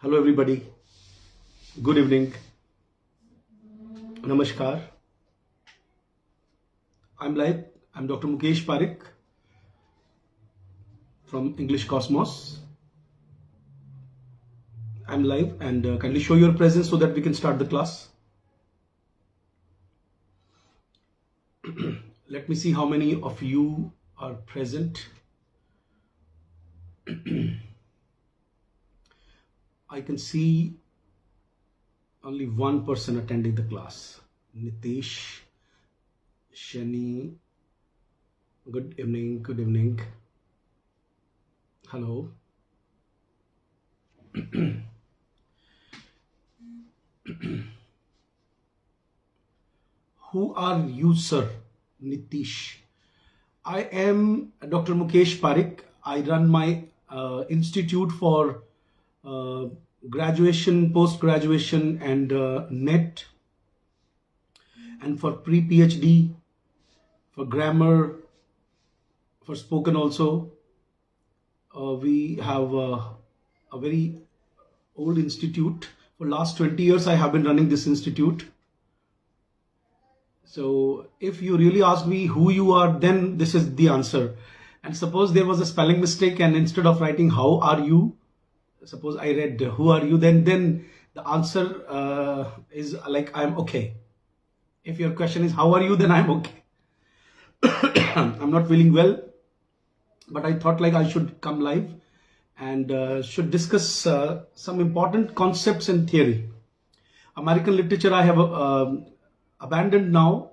Hello, everybody. Good evening. Namaskar. I'm live. I'm Dr. Mukesh Parekh from English Cosmos. I'm live and kindly show your presence so that we can start the class. Let me see how many of you are present. I can see only one person attending the class. Nitish, Shani. Good evening. Good evening. Hello. Who are you, sir? Nitish. I am Dr. Mukesh Parekh. I run my institute for graduation, post-graduation and NET, and for pre-PhD, for grammar, for spoken also. We have a very old institute. For last 20 years, I have been running this institute. So if you really ask me who you are, then this is the answer. And suppose there was a spelling mistake and instead of writing how are you, suppose I read who are you, then the answer is like I'm okay. If your question is how are you, then I'm okay. I'm not feeling well, but I thought like I should come live and should discuss some important concepts in theory. American literature I have abandoned now,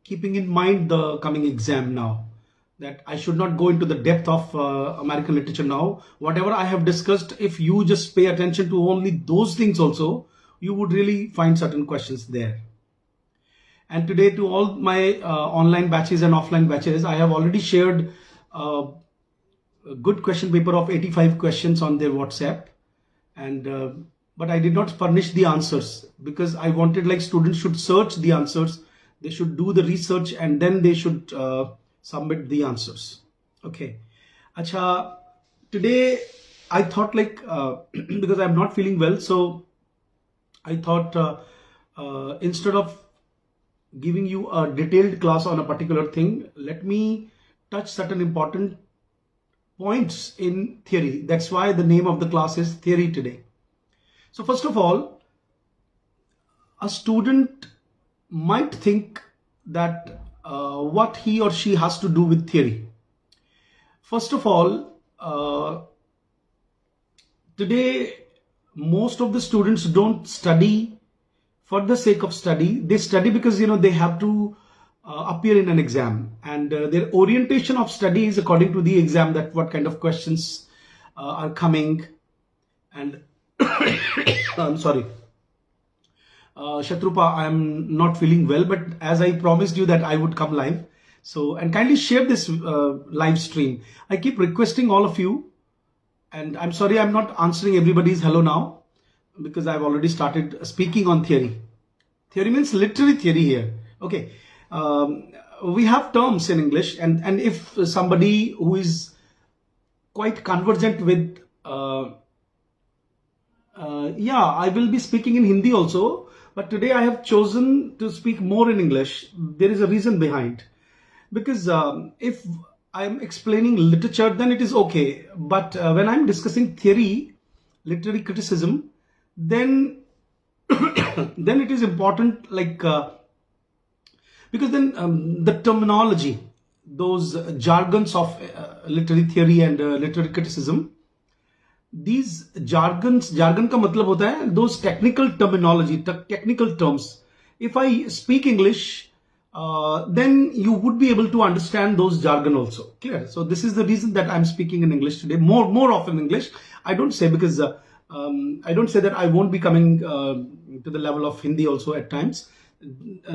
keeping in mind the coming exam now, that I should not go into the depth of American literature now. Whatever I have discussed, if you just pay attention to only those things also, you would really find certain questions there. And today to all my online batches and offline batches, I have already shared a good question paper of 85 questions on their WhatsApp. And but I did not furnish the answers because I wanted like students should search the answers. They should do the research and then they should submit the answers. Okay. Acha, today I thought like, because I'm not feeling well, so I thought instead of giving you a detailed class on a particular thing, let me touch certain important points in theory. That's why the name of the class is Theory Today. So first of all, a student might think that what he or she has to do with theory. First of all, today most of the students don't study for the sake of study. They study because they have to appear in an exam, and their orientation of study is according to the exam, that what kind of questions are coming. And I'm sorry, Shatrupa, I'm not feeling well, but as I promised you that I would come live, so and kindly share this live stream. I keep requesting all of you, and I'm sorry I'm not answering everybody's hello now because I've already started speaking on theory. Theory means literary theory here. Okay, we have terms in English, and if somebody who is quite conversant with yeah, I will be speaking in Hindi also, but today I have chosen to speak more in English. There is a reason behind, because if I'm explaining literature, then it is okay. But when I'm discussing theory, literary criticism, then then it is important, like because then the terminology, those jargons of literary theory and literary criticism, these jargon का मतलब होता है those technical terminology, technical terms. If I speak English, then you would be able to understand those jargon also. Clear? So this is the reason that I'm speaking in English today, more often English. I don't say because I don't say that I won't be coming to the level of Hindi also at times.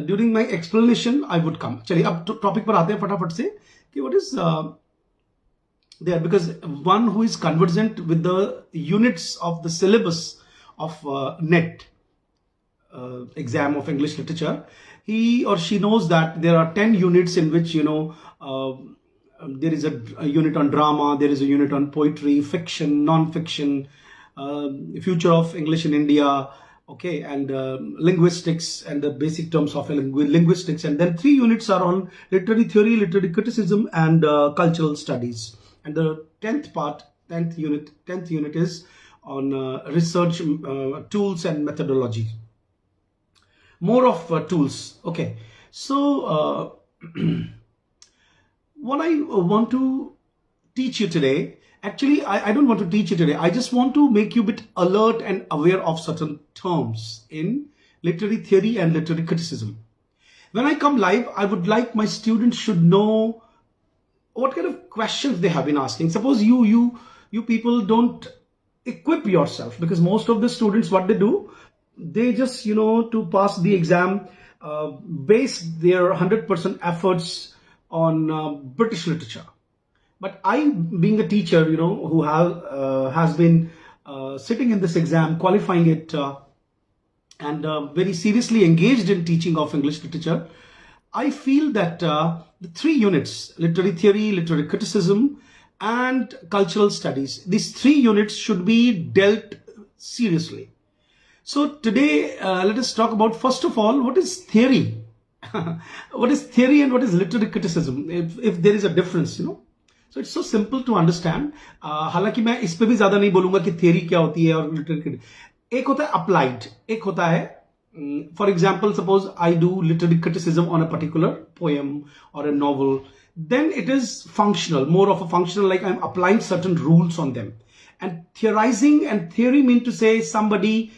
During my explanation, I would come. चलिए अब topic पर आते हैं फटाफट से कि what is there, because one who is conversant with the units of the syllabus of NET exam of English literature, he or she knows that there are 10 units in which there is a unit on drama, there is a unit on poetry, fiction, non-fiction, future of English in India, okay, and linguistics and the basic terms of linguistics. And then 3 units are on literary theory, literary criticism, and cultural studies. And the 10th unit is on research tools and methodology. More of tools. Okay, so what I want to teach you today, actually, I don't want to teach you today. I just want to make you a bit alert and aware of certain terms in literary theory and literary criticism. When I come live, I would like my students should know what kind of questions they have been asking. Suppose you people don't equip yourself, because most of the students, what they do, they just, to pass the exam, base their 100% efforts on British literature. But I, being a teacher, who has been sitting in this exam, qualifying it, and very seriously engaged in teaching of English literature, I feel that the 3 units, literary theory, literary criticism, and cultural studies, these 3 units should be dealt seriously. So today, let us talk about, first of all, what is theory? What is theory and what is literary criticism? If there is a difference, So it's so simple to understand. हालांकि मैं इस पे भी ज्यादा नहीं बोलूंगा कि theory क्या होती है और literary. एक होता है applied, एक होता है, for example, suppose I do literary criticism on a particular poem or a novel, then it is functional, more of a functional, like I'm applying certain rules on them. And theorizing and theory mean to say somebody,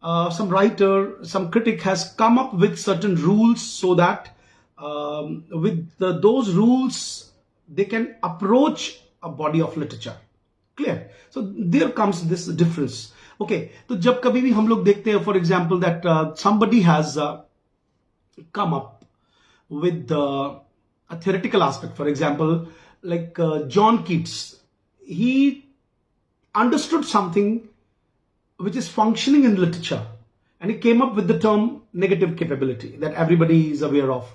some writer, some critic has come up with certain rules so that with those rules, they can approach a body of literature. Clear? So there comes this difference. Okay, तो जब कभी भी हम लोग देखते हैं, for example, that somebody has come up with a theoretical aspect. For example, like John Keats, he understood something which is functioning in literature, and he came up with the term negative capability that everybody is aware of.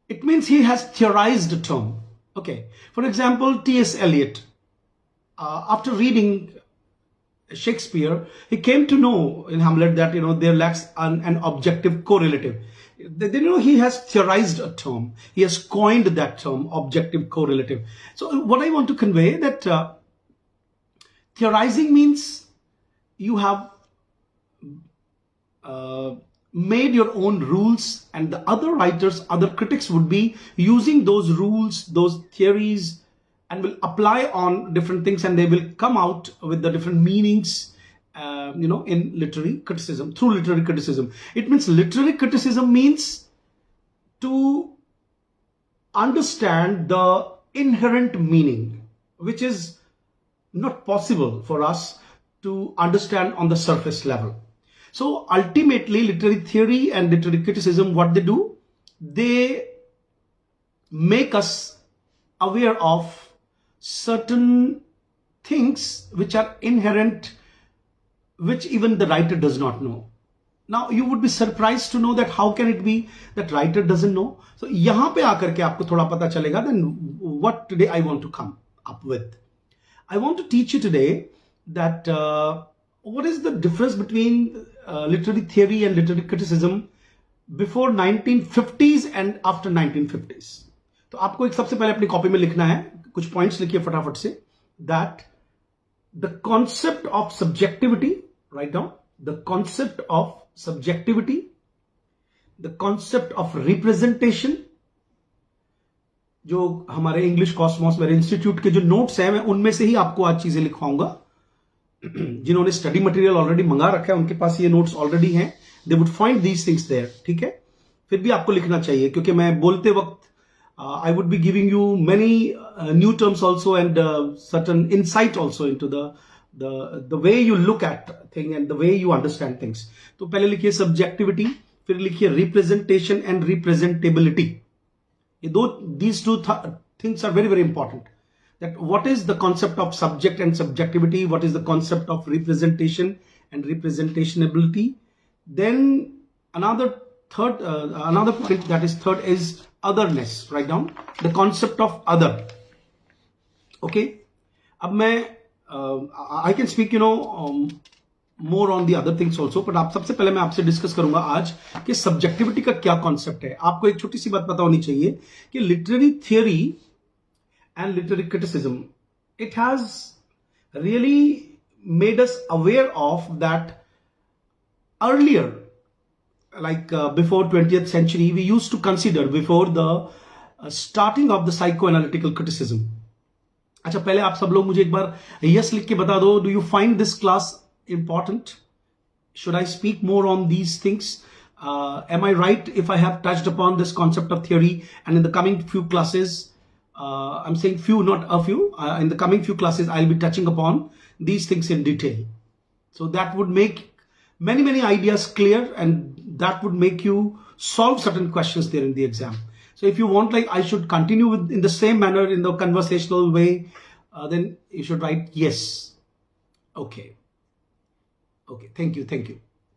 It means he has theorized a term. Okay, for example, T.S. Eliot, after reading Shakespeare, he came to know in Hamlet that there lacks an objective correlative. Then he has theorized a term. He has coined that term, objective correlative. So what I want to convey that theorizing means you have made your own rules, and the other writers, other critics would be using those rules, those theories, and will apply on different things, and they will come out with the different meanings, in literary criticism, through literary criticism. It means literary criticism means to understand the inherent meaning, which is not possible for us to understand on the surface level. So ultimately, literary theory and literary criticism, what they do, they make us aware of certain things which are inherent, which even the writer does not know. Now you would be surprised to know that how can it be that writer doesn't know. So यहाँ पे आकर के आपको थोड़ा पता चलेगा. Then what today I want to come up with, I want to teach you today that what is the difference between literary theory and literary criticism before 1950s and after 1950s. तो आपको एक सबसे पहले अपनी copy में लिखना है, कुछ पॉइंट्स लिखिए फटाफट से. That the concept of subjectivity, write down the concept of subjectivity, the concept of representation. जो हमारे इंग्लिश कॉस्मोस मेरे इंस्टीट्यूट के जो नोट्स हैं, मैं उनमें से ही आपको आज चीजें लिखवाऊंगा. जिन्होंने स्टडी मटेरियल ऑलरेडी मंगा रखा है, उनके पास ये नोट्स ऑलरेडी हैं. They would find these things there. ठीक है, फिर भी आपको लिखना चाहिए, क्योंकि मैं बोलते वक्त I would be giving you many new terms also, and certain insight also into the way you look at thing and the way you understand things. तो पहले लिखिए subjectivity, फिर लिखिए representation and representability. These two things are very, very important. That what is the concept of subject and subjectivity, what is the concept of representation and representationability. Then another point that is third is otherness. Write down the concept of other. Okay, अब मैं I can speak more on the other things also, but आप सबसे पहले मैं आपसे discuss करूंगा आज कि सब्जेक्टिविटी का क्या कॉन्सेप्ट है। आपको एक छोटी सी बात पता होनी चाहिए कि literary theory and literary criticism, it has really made us aware of that earlier, like before 20th century, we used to consider before the starting of the psychoanalytical criticism. अच्छा, पहले आप सब लोग मुझे एक बार यस लिख के बता दो, do you find this class important? Should I speak more on these things? Am I right if I have touched upon this concept of theory, and in the coming few classes, I'm saying few, not a few, in the coming few classes I'll be touching upon these things in detail. So that would make many ideas clear, and that would make you solve certain questions there in the exam. So if you want, like, I should continue with in the same manner, in the conversational way, then you should write yes. Okay, thank you.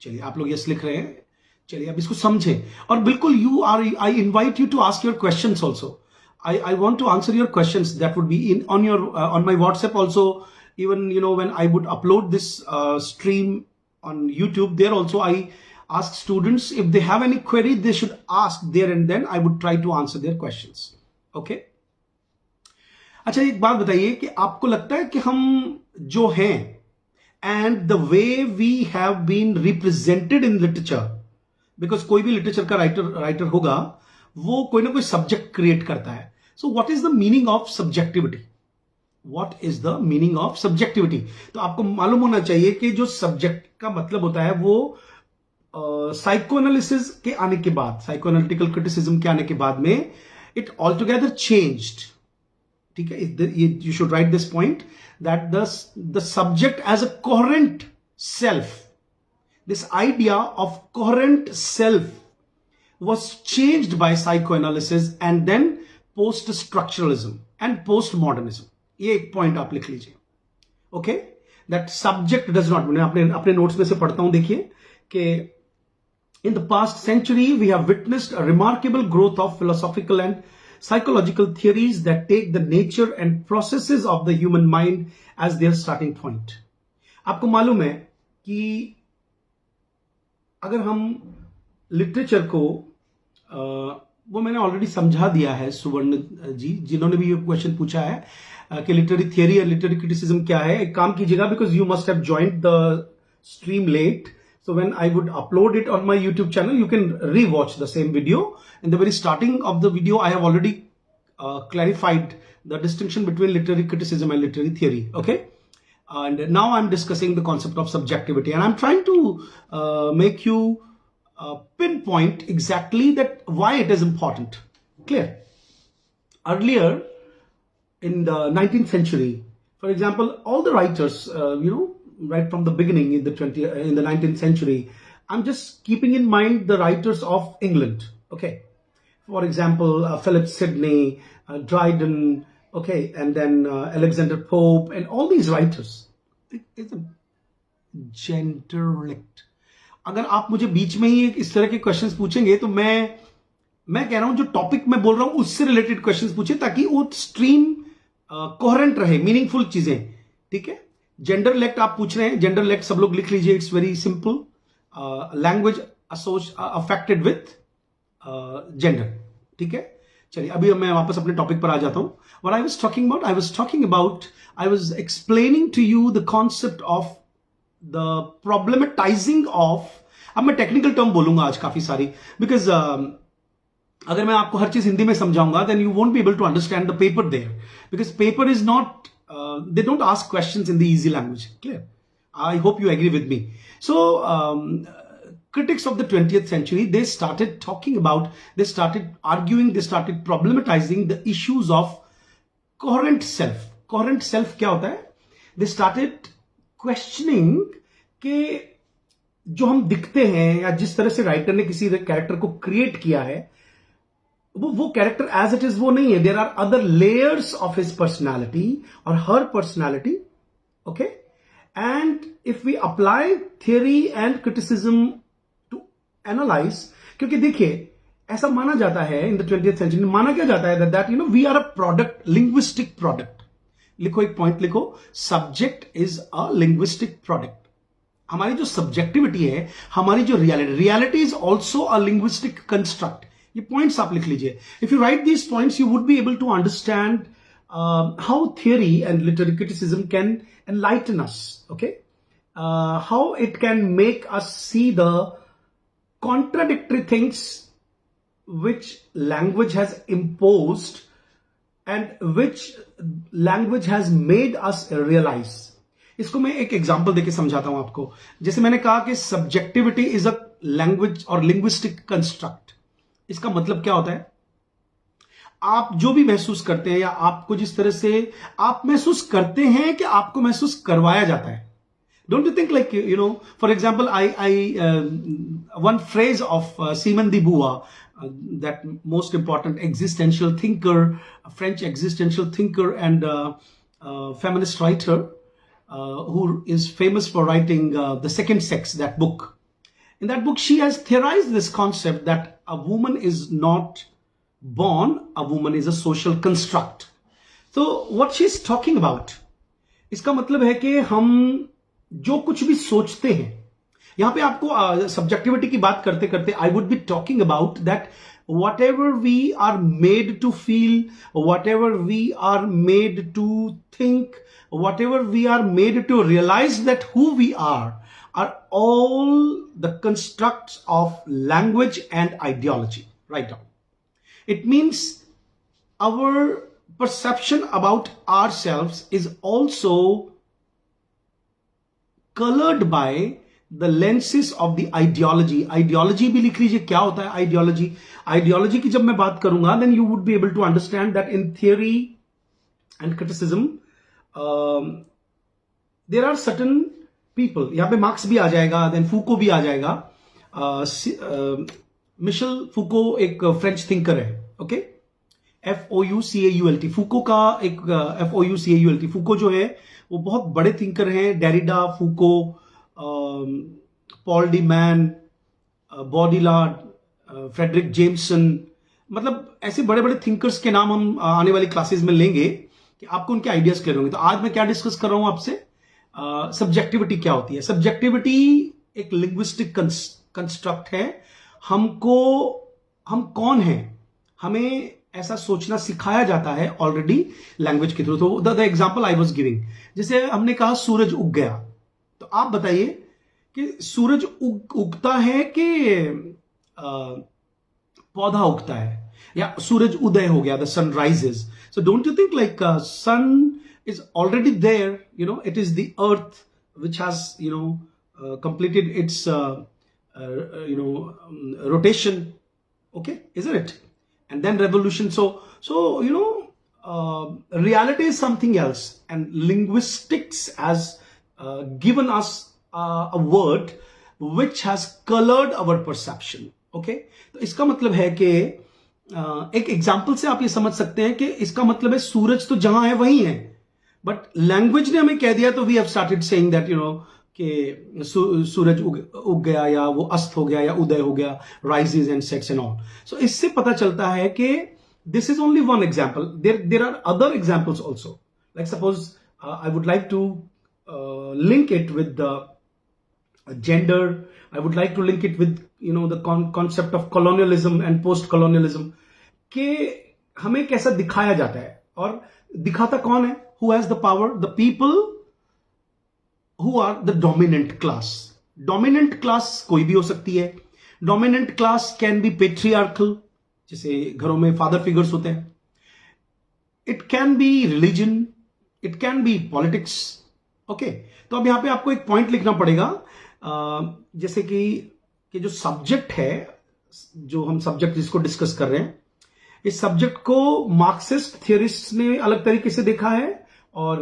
चलिए, आप लोग yes लिख रहे हैं। चलिए, अब इसको समझें, और बिल्कुल you are, I invite you to ask your questions also. I want to answer your questions. That would be on my WhatsApp also. Even when I would upload this stream on YouTube, there also I ask students if they have any query, they should ask there, and then I would try to answer their questions. Okay? अच्छा, एक बात बताइए कि आपको लगता है कि हम जो हैं and the way we have been represented in literature, because कोई भी लिटरेचर का राइटर होगा, वो कोई ना कोई सब्जेक्ट क्रिएट करता है. So what is the meaning of subjectivity? What is the meaning of subjectivity? तो आपको मालूम होना चाहिए कि जो सब्जेक्ट का मतलब होता है वो साइकोएनालिसिस के आने के बाद, साइकोएनालिटिकल क्रिटिसिज्म के आने के बाद में इट ऑल टुगेदर चेंज्ड. ठीक है, you should write this point, that the subject as a coherent self, this idea of coherent self was changed by psychoanalysis and then post-structuralism and postmodernism. ये एक point आप लिख लीजिए. Okay, that subject does not, मैं अपने notes में से पढ़ता हूं. देखिए कि in the past century we have witnessed a remarkable growth of philosophical and psychological theories that take the nature and processes of the human mind as their starting point. आपको मालूम है कि अगर हम लिटरेचर को वो मैंने ऑलरेडी समझा दिया है सुवर्ण जी, जिन्होंने भी ये क्वेश्चन पूछा है कि लिटरेरी थियरी और लिटरेरी क्रिटिसिज्म क्या है. एक काम कीजिएगा, because you must have joined the stream late, so when I would upload it on my YouTube channel, you can re-watch the same video. In the very starting of the video, I have already clarified the distinction between literary criticism and literary theory. Okay, and now I'm discussing the concept of subjectivity, and I'm trying to make you pinpoint exactly that why it is important. Clear? Earlier in the 19th century, for example, all the writers, right from the beginning in the 19th century, I'm just keeping in mind the writers of England. Okay, for example, Philip Sidney, Dryden, okay, and then Alexander Pope, and all these writers. It's a genderlict. अगर आप मुझे बीच में ही इस तरह के questions पूछेंगे तो मैं कह रहा हूं जो टॉपिक मैं बोल रहा हूं उससे रिलेटेड क्वेश्चंस पूछे, ताकि वो स्ट्रीम कोहेरेंट रहे, मीनिंगफुल चीजें. ठीक है, जेंडर लेक्ट आप पूछ रहे हैं, जेंडर लेक्ट सब लोग लिख लीजिए. It's very simple, language affected with gender. ठीक है, चलिए अभी मैं वापस अपने टॉपिक पर आ जाता हूं. What I was talking about, I was explaining to you the concept of the problematizing of. अब मैं टेक्निकल टर्म बोलूंगा आज काफी सारी, बिकॉज अगर मैं आपको हर चीज हिंदी में समझाऊंगा then you won't be able to understand the paper there, because paper is not, they don't ask questions in the easy language. Clear? I hope you agree with me. So critics of the 20th century, they started talking about, they started arguing, they started problematizing the issues of coherent self. Coherent self क्या होता है? They started questioning कि जो हम दिखते हैं या जिस तरह से राइटर ने किसी कैरेक्टर को क्रिएट किया है, वो कैरेक्टर एज इट इज वो नहीं है. There are other layers of his personality और हर personality. Okay, and if we apply theory and criticism to analyse, क्योंकि देखिए ऐसा माना जाता है इन द 20th सेंचुरी, माना क्या जाता है that we are a product, linguistic product. लिखो, एक पॉइंट लिखो, subject is a linguistic product. हमारी जो सब्जेक्टिविटी है, हमारी जो reality is also a linguistic construct. ये पॉइंट्स आप लिख लीजिए। If you write these points, you would be able to understand how theory and literary criticism can enlighten us, okay, how it can make us see the contradictory things which language has imposed and which language has made us realize. इसको मैं एक example देके समझाता हूं आपको। जैसे मैंने कहा कि सब्जेक्टिविटी इज अ लैंग्वेज और लिंग्विस्टिक कंस्ट्रक्ट। इसका मतलब क्या होता है? आप जो भी महसूस करते हैं या आपको जिस तरह से आप महसूस करते हैं कि आपको महसूस करवाया जाता है। Don't you think, like, you know, for example, one phrase of Simone de Beauvoir, that most important existential thinker, a French existential thinker and feminist writer, who is famous for writing The Second Sex, that book. In that book, she has theorized this concept that a woman is not born, a woman is a social construct. So what she's talking about, इसका मतलब है कि हम जो कुछ भी सोचते हैं, यहां पे आपको सब्जेक्टिविटी की बात करते करते I would be talking about that whatever we are made to feel, whatever we are made to think, whatever we are made to realise that who we are all the constructs of language and ideology. Right down. It means our perception about ourselves is also colored by the lenses of the ideology. Ideology भी लिख लीजिए, क्या होता है ideology? Ideology की जब मैं बात करूंगा, then you would be able to understand that in theory and criticism there are certain people, यहाँ पे मार्क्स भी आ जाएगा, then फूको भी आ जाएगा। मिशेल फूको एक फ्रेंच थिंकर है, ओके, FOUCAULT, फूको का एक FOUCAULT। फूको जो है वो बहुत बड़े थिंकर हैं, Derrida, Foucault, Paul de Man, Baudrillard, Fredric Jameson, मतलब ऐसे बड़े बड़े थिंकर्स के नाम हम आने वाली क्लासेस में लेंगे कि आपको उनके आइडियाज क्लियर होंगे। तो आज मैं क्या डिस्कस कर रहा हूं आपसे, सब्जेक्टिविटी क्या होती है। सब्जेक्टिविटी एक लिंग्विस्टिक कंस्ट्रक्ट है। हम कौन हैं, हमें ऐसा सोचना सिखाया जाता है ऑलरेडी लैंग्वेज के थ्रू। तो the example I was giving, जैसे हमने कहा सूरज उग गया, तो आप बताइए कि सूरज उगता है कि पौधा उगता है, या सूरज उदय हो गया, the sun rises. So don't you think like sun is already there, you know, it is the earth which has, you know, completed its rotation, okay, isn't it? And then revolution. So you know, reality is something else, and linguistics has given us a word which has colored our perception, okay? तो इसका मतलब है कि एक example से आप ये समझ सकते हैं कि इसका मतलब है सूरज तो जहां है वहीं है, बट लैंग्वेज ने हमें कह दिया, तो we have started saying that, you know, कि सूरज उग गया, या वो अस्त हो गया, या उदय हो गया, rises and sets and all. So इससे पता चलता है कि this is only one example, there are other examples also. Like suppose I would like to link it with the gender, I would like to link it with, you know, the concept of colonialism and post colonialism, कि हमें कैसा दिखाया जाता है, और दिखाता कौन है? Who has the power? The people who are the dominant class. Dominant class कोई भी हो सकती है। Dominant class can be patriarchal, जैसे घरों में फादर फिगर्स होते हैं। It can be religion, it can be politics, okay? तो अब यहां पे आपको एक पॉइंट लिखना पड़ेगा, जैसे कि जो सब्जेक्ट है, जो हम सब्जेक्ट जिसको डिस्कस कर रहे हैं, इस सब्जेक्ट को मार्क्सिस्ट थियरिस्ट ने अलग तरीके से देखा है, और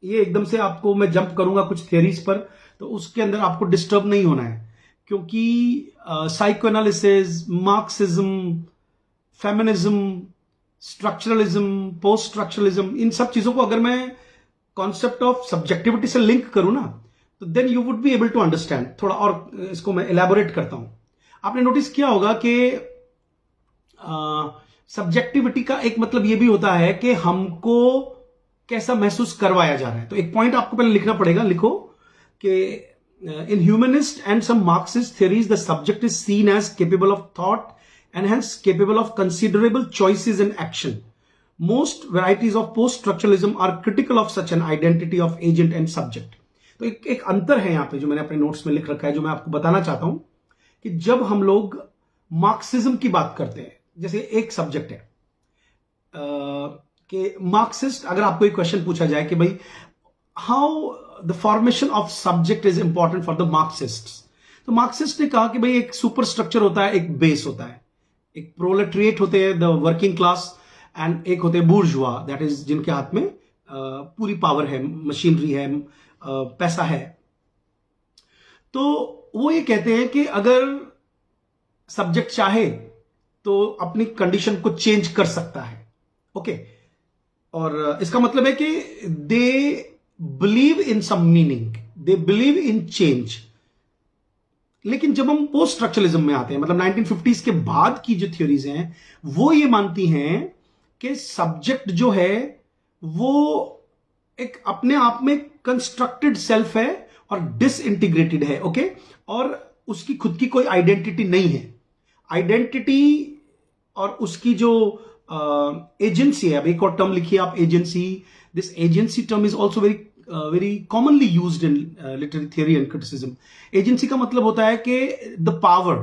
ये एकदम से आपको मैं जंप करूंगा कुछ थियरीज पर, तो उसके अंदर आपको डिस्टर्ब नहीं होना है, क्योंकि psycho analysis, Marxism, feminism, structuralism, post structuralism, इन सब चीजों को अगर मैं कॉन्सेप्ट ऑफ सब्जेक्टिविटी से लिंक करूं ना, तो then you would be able to understand. थोड़ा और इसको मैं एलैबोरेट करता हूं। आपने नोटिस किया होगा कि सब्जेक्टिविटी का एक मतलब यह भी होता है कि हमको कैसा महसूस करवाया जा रहा है। तो एक पॉइंट आपको पहले लिखना पड़ेगा, लिखो कि in humanist and some Marxist theories the subject is seen as capable of thought and hence capable of considerable choices and action. Most varieties of post structuralism are critical of such an identity of agent and subject. तो एक अंतर है यहां पे जो मैंने अपने notes में लिख रखा है, जो मैं आपको बताना चाहता हूं कि जब हम लोग मार्क्सिज्म की बात करते हैं, जैसे एक सब्जेक्ट है कि मार्क्सिस्ट, अगर आपको एक क्वेश्चन पूछा जाए कि भाई how the formation of subject is important for the Marxist, तो मार्क्सिस्ट ने कहा कि भाई एक सुपर स्ट्रक्चर होता है, एक बेस होता है, एक प्रोलेटरिएट होते हैं द वर्किंग क्लास, एंड एक होते हैं बूर्जुआ, दैट इज जिनके हाथ में पूरी पावर है, मशीनरी है, पैसा है। तो वो ये कहते हैं कि अगर सब्जेक्ट चाहे तो अपनी कंडीशन को चेंज कर सकता है। ओके, और इसका मतलब है कि they believe in some meaning, they believe in change. लेकिन जब हम पोस्ट स्ट्रक्चरलिज्म में आते हैं, मतलब 1950s के बाद की जो थ्योरीज हैं, वो ये मानती हैं कि सब्जेक्ट जो है वो एक अपने आप में कंस्ट्रक्टेड सेल्फ है और डिसइंटीग्रेटेड है। ओके, और उसकी खुद की कोई आइडेंटिटी नहीं है। आइडेंटिटी और उसकी जो एजेंसी है, अब एक और टर्म लिखिए आप, agency. This agency term is also very commonly used in literary theory and criticism. Agency का मतलब होता है कि the power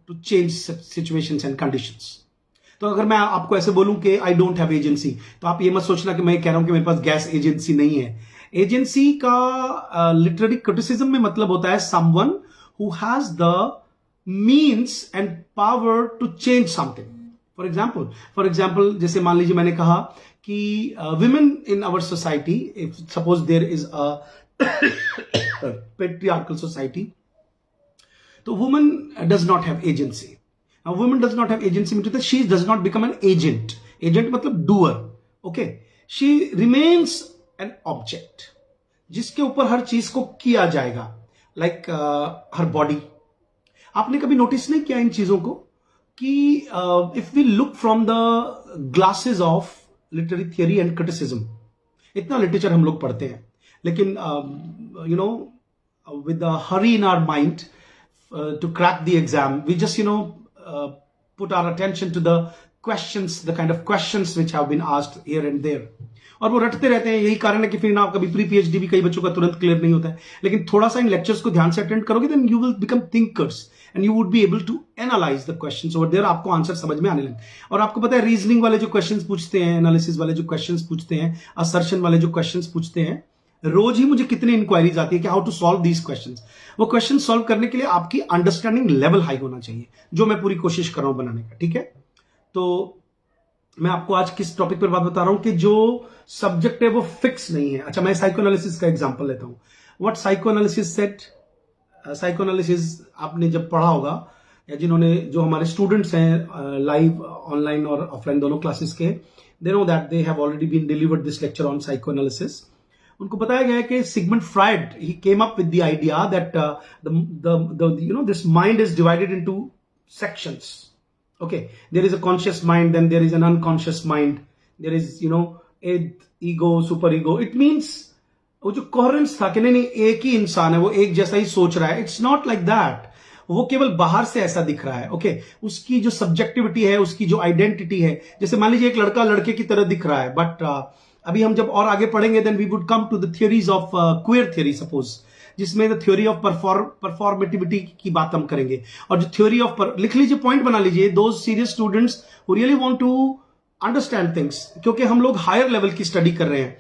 to change situations and conditions. तो अगर मैं आपको ऐसे बोलूं कि आई डोंट हैव एजेंसी, तो आप ये मत सोचना कि मैं कह रहा हूं कि मेरे पास गैस एजेंसी नहीं है। एजेंसी का लिटरेरी क्रिटिसिज्म में मतलब होता है someone who has the means and power to change something. For example जैसे मान लीजिए मैंने कहा कि women in our society, if suppose there is a patriarchal society, तो woman does not have agency. Now, woman does not have agency means that she does not become an agent. Agent मतलब doer. Okay. She remains an object, जिसके ऊपर हर चीज को किया जाएगा, like her body. आपने कभी नोटिस नहीं किया इन चीजों को कि if we look from the glasses of literary theory and criticism, इतना लिटरेचर हम लोग पढ़ते हैं, लेकिन with the hurry in our mind to crack the exam, we just put our attention to the questions, the kind of questions which have been asked here and there, और वो रटते रहते हैं। यही कारण है कि फिर ना कभी प्री पीएचडी भी कई बच्चों का तुरंत क्लियर नहीं होता है। लेकिन थोड़ा सा इन लेक्चर्स को ध्यान से अटेंड करोगे, then you will become thinkers and you would be able to analyse the questions over there. आपको आंसर समझ में आने लगे। और आपको पता है रीजनिंग वाले जो क्वेश्चंस पूछते हैं, एनालिसिस वाले जो क्वेश्चंस पूछते हैं, असर्शन वाले जो क्वेश्चंस पूछते हैं, रोज ही मुझे कितनी इंक्वायरीज आती है कि how to solve these questions. वो क्वेश्चन सॉल्व करने के लिए आपकी अंडरस्टैंडिंग लेवल हाई होना चाहिए, जो मैं पूरी कोशिश कर रहा हूं बनाने का। ठीक है, तो मैं आपको आज किस टॉपिक पर बात बता रहा हूं कि जो सब्जेक्ट है वो फिक्स नहीं है। अच्छा, मैं साइकोएनालिसिस का एग्जांपल लेता हूं। व्हाट साइकोएनालिसिस सेट, साइकोएनालिसिस आपने जब पढ़ा होगा, या जिन्होंने, जो हमारे स्टूडेंट्स हैं लाइव, ऑनलाइन और ऑफलाइन दोनों क्लासेस के, they know that they have already been delivered this lecture on psychoanalysis. उनको बताया गया है कि Sigmund Freud, he came up with the idea that this mind is divided into sections. Okay, there is a conscious mind, then there is an unconscious mind, there is ego, super ego. It means वो जो coherence था कि नहीं एक ही इंसान है, वो एक जैसा ही सोच रहा है, इट्स नॉट लाइक दैट। वो केवल बाहर से ऐसा दिख रहा है। ओके, उसकी जो सब्जेक्टिविटी है, उसकी जो आइडेंटिटी है, जैसे मान लीजिए एक लड़का लड़के की तरह दिख रहा है, बट अभी हम जब और आगे पढ़ेंगे then we would come to the theories of queer theory, suppose, जिसमें द थ्योरी ऑफ परफॉर्मेटिविटी की बात हम करेंगे। और जो थ्योरी ऑफ, लिख लीजिए, पॉइंट बना लीजिए, those serious students who really want to understand things, क्योंकि हम लोग हायर लेवल की स्टडी कर रहे हैं।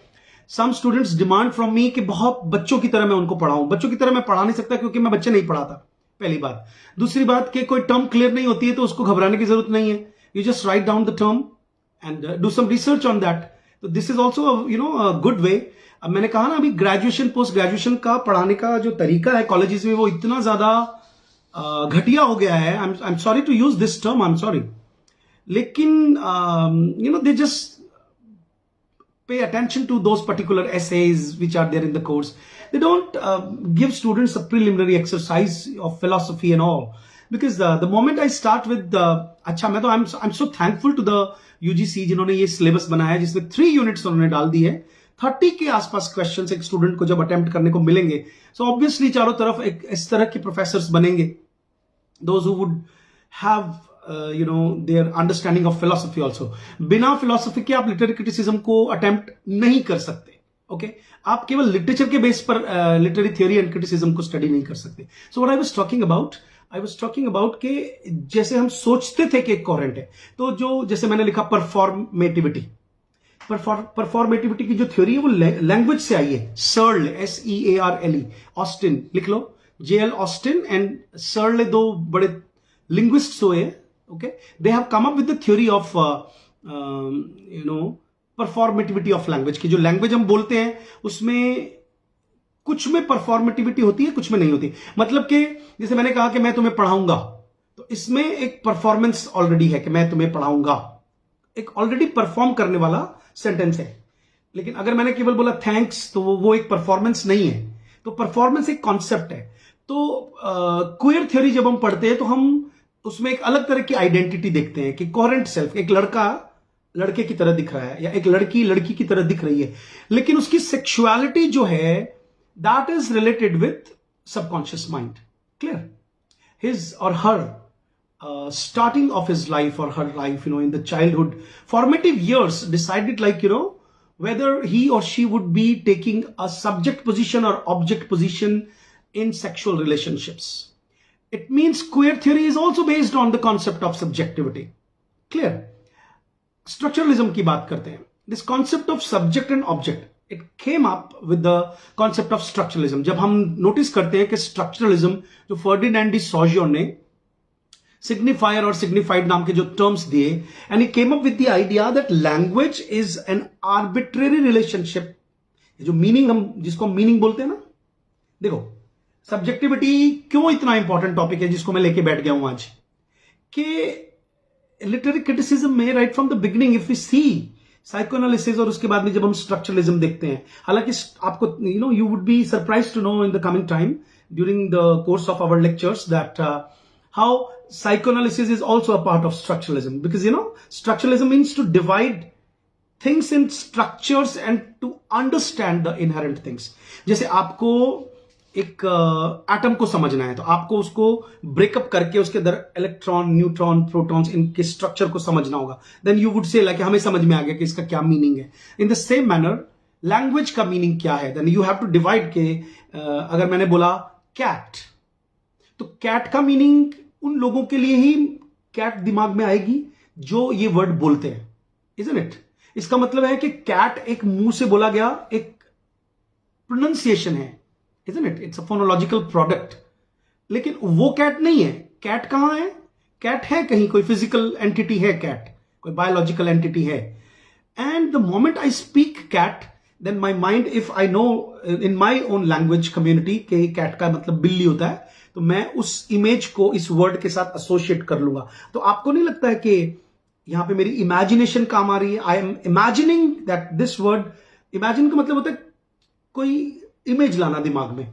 Some students demand from me कि बहुत बच्चों की तरह मैं उनको पढ़ाऊं। बच्चों की तरह मैं पढ़ा नहीं सकता क्योंकि मैं बच्चे नहीं पढ़ाता, पहली बात। दूसरी बात कि कोई टर्म क्लियर नहीं होती है तो उसको घबराने की जरूरत नहीं है। You just write down the term and do some research on that. तो this is also good way. अब मैंने कहा ना, अभी ग्रेजुएशन पोस्ट ग्रेजुएशन का पढ़ाने का जो तरीका है कॉलेजेस में, वो इतना ज्यादा घटिया हो गया है। I am sorry to use this term, I am sorry, लेकिन they just pay attention to those particular essays which are there in the course. They don't give students a preliminary exercise of philosophy and all, because the moment I start with, अच्छा, मैं तो I am so thankful to the UGC जिन्होंने ये syllabus बनाया है, जिसमें 3 units उन्होंने डाल दी है। 30 के आसपास क्वेश्चंस एक स्टूडेंट को जब अटेम्प्ट करने को मिलेंगे, सो ऑब्वियसली चारों तरफ एक इस तरह के प्रोफेसर्स बनेंगे, those who would have their understanding of philosophy also. बिना फिलोसफी के आप लिटरेरी क्रिटिसिज्म को अटेम्प्ट नहीं कर सकते। ओके आप केवल लिटरेचर के बेस पर लिटरेरी थ्योरी एंड क्रिटिसिज्म को स्टडी नहीं कर सकते। सो what I was talking about कि जैसे हम सोचते थे कि एक कोहेरेंट है, तो जो जैसे मैंने लिखा परफॉर्मेटिविटी की जो थ्योरी है वो लैंग्वेज से आई है। सर्ल, SEARLE, ऑस्टिन लिख लो, JL ऑस्टिन एंड सर्ल, दो बड़े लिंग्विस्ट्स हुए। Okay they have come up with the theory of performativity of language की। जो लैंग्वेज हम बोलते हैं उसमें कुछ में परफॉर्मेटिविटी होती है, कुछ में नहीं होती। मतलब कि जैसे मैंने कहा कि मैं तुम्हें पढ़ाऊंगा, तो इसमें एक परफॉर्मेंस ऑलरेडी है कि मैं तुम्हें पढ़ाऊंगा, एक ऑलरेडी परफॉर्म करने वाला सेंटेंस है। लेकिन अगर मैंने केवल बोला थैंक्स, तो वो एक परफॉर्मेंस नहीं है। तो परफॉर्मेंस एक कॉन्सेप्ट है। तो क्वेयर थ्योरी जब हम पढ़ते हैं तो हम उसमें एक अलग तरह की आइडेंटिटी देखते हैं कि कोहेरेंट सेल्फ, एक लड़का लड़के की तरह दिख रहा है या एक लड़की लड़की की तरह दिख रही है, लेकिन उसकी सेक्सुअलिटी जो है that is related with subconscious mind. Clear? His और हर starting of his life or her life, in the childhood formative years, decided whether he or she would be taking a subject position or object position in sexual relationships. It means queer theory is also based on the concept of subjectivity. Clear? Structuralism की बात करते हैं. This concept of subject and object, it came up with the concept of structuralism. जब हम notice करते हैं कि structuralism जो फर्डिनेंड डी सॉजियो ने सिग्निफायर और सिग्निफाइड नाम के जो टर्म्स दिए, and he came up with the idea that language is an arbitrary relationship. जो मीनिंग हम जिसको हम मीनिंग बोलते हैं ना, देखो सब्जेक्टिविटी क्यों इतना इंपॉर्टेंट टॉपिक है जिसको मैं लेके बैठ गया हूं आज, कि लिटरेरी क्रिटिसिज्म में right from the beginning if we see psychoanalysis और उसके बाद में जब हम स्ट्रक्चरलिज्म देखते हैं, हालांकि आपको you would be surprise to know in the coming time during the course of our lectures that how psychoanalysis is also a part of structuralism, because structuralism means to divide things in structures and to understand the inherent things. जैसे आपको एक atom को समझना है तो आपको उसको breakup करके उसके अंदर इलेक्ट्रॉन, न्यूट्रॉन, प्रोटॉन्स, इनके स्ट्रक्चर को समझना होगा। Then you would say like हमें समझ में आ गया कि इसका क्या मीनिंग है। In the same manner language का मीनिंग क्या है, then you have to divide के अगर मैंने बोला कैट, तो कैट का मीनिंग उन लोगों के लिए ही कैट दिमाग में आएगी जो ये वर्ड बोलते हैं, इजंट इट? इसका मतलब है कि कैट एक मुंह से बोला गया एक प्रोनाउंसिएशन है, isn't it? It's a phonological product. लेकिन वो कैट नहीं है। कैट कहां है? कैट है कहीं, कोई फिजिकल एंटिटी है, कैट कोई बायोलॉजिकल एंटिटी है। And the moment I speak cat, then my mind, if I know in my own language community कि कैट का मतलब बिल्ली होता है, तो मैं उस इमेज को इस वर्ड के साथ एसोसिएट कर लूंगा। तो आपको नहीं लगता है कि यहां पे मेरी इमेजिनेशन काम आ रही है? I am imagining that this word, imagine का मतलब होता है कोई इमेज लाना दिमाग में।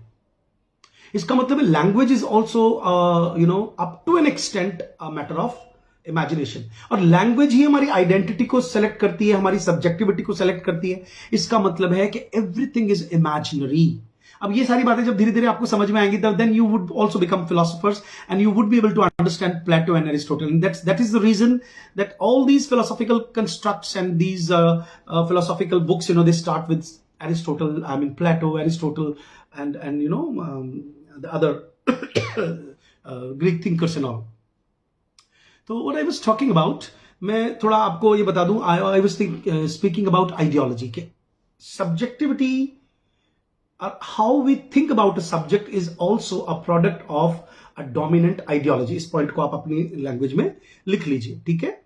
इसका मतलब है language is also up to an extent a matter of imagination, और लैंग्वेज ही हमारी आइडेंटिटी को सेलेक्ट करती है, हमारी सब्जेक्टिविटी को सेलेक्ट करती है। इसका मतलब है कि एवरीथिंग इज इमेजिनरी। अब ये सारी बातें जब धीरे धीरे आपको समझ में आएंगी, तब then you would also become philosophers and you would be able to understand Plato and Aristotle. That is the reason that all these philosophical constructs and these philosophical books, they start with Aristotle, I mean Plato, Aristotle and the other Greek thinkers and all. तो what I was talking about, मैं थोड़ा आपको ये बता दूं, I was speaking about ideology के subjectivity. How we think about a subject is also a product of a dominant ideology. इस point को आप अपनी लैंग्वेज में लिख लीजिए, ठीक है?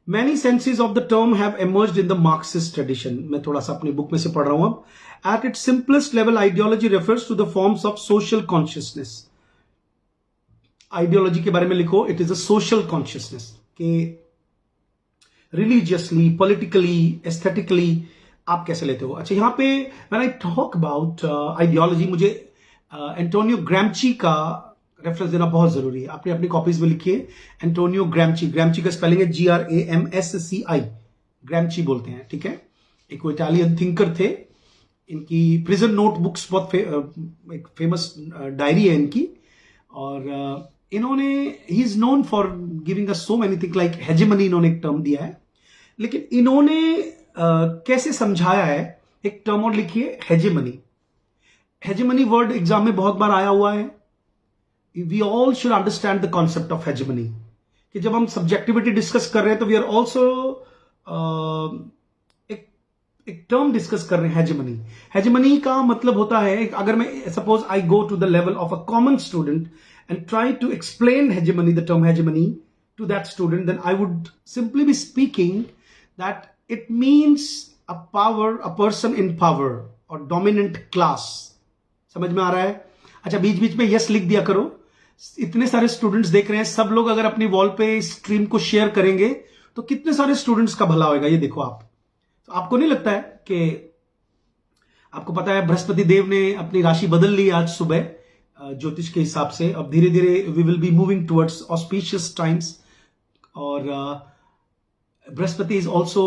Many senses of the term have emerged in the Marxist tradition. मैं थोड़ा सा अपनी बुक में से पढ़ रहा हूं अब। At its simplest level, ideology refers to the forms of social consciousness. Ideology के बारे में लिखो, it is a social consciousness कि religiously, politically, aesthetically आप कैसे लेते हो। अच्छा, यहां पे when I talk about ideology, मुझे एंटोनियो ग्रैम्ची का रेफरेंस देना बहुत जरूरी है। आपने अपनी कॉपीज में लिखिए एंटोनियो ग्रैम्ची। ग्रैम्ची का स्पेलिंग है GRAMSCI, ग्रैम्ची बोलते हैं, ठीक है? एक वो इटालियन थिंकर थे इनकी प्रिजन नोटबुक्स बहुत एक फेमस डायरी है इनकी। और इन्होंने he is known for giving us so many thing like hegemony, इन्होंने एक टर्म दिया है। लेकिन इन्होंने कैसे समझाया है, एक टर्म और लिखिए, हेजेमनी। हेजेमनी वर्ड एग्जाम में बहुत बार आया हुआ है। We all should understand the concept of hegemony, कि जब हम सब्जेक्टिविटी डिस्कस कर रहे हैं तो वी आर ऑल्सो एक टर्म डिस्कस कर रहे हैं, हेजेमनी। हेजेमनी का मतलब होता है, अगर मैं suppose I go to the level of a common student and try to explain hegemony, the term hegemony, to that student, then I would simply be speaking that it means a power, a person in power or dominant class. समझ में आ रहा है? अच्छा, बीच बीच में yes लिख दिया करो। इतने सारे स्टूडेंट्स देख रहे हैं, सब लोग अगर अपनी वॉल पे स्ट्रीम को शेयर करेंगे तो कितने सारे स्टूडेंट्स का भला होगा, ये देखो आप। तो आपको नहीं लगता है कि आपको पता है बृहस्पति देव ने अपनी राशि बदल ली आज सुबह ज्योतिष के हिसाब से। अब धीरे धीरे we will be moving towards auspicious times. और बृहस्पति इज ऑल्सो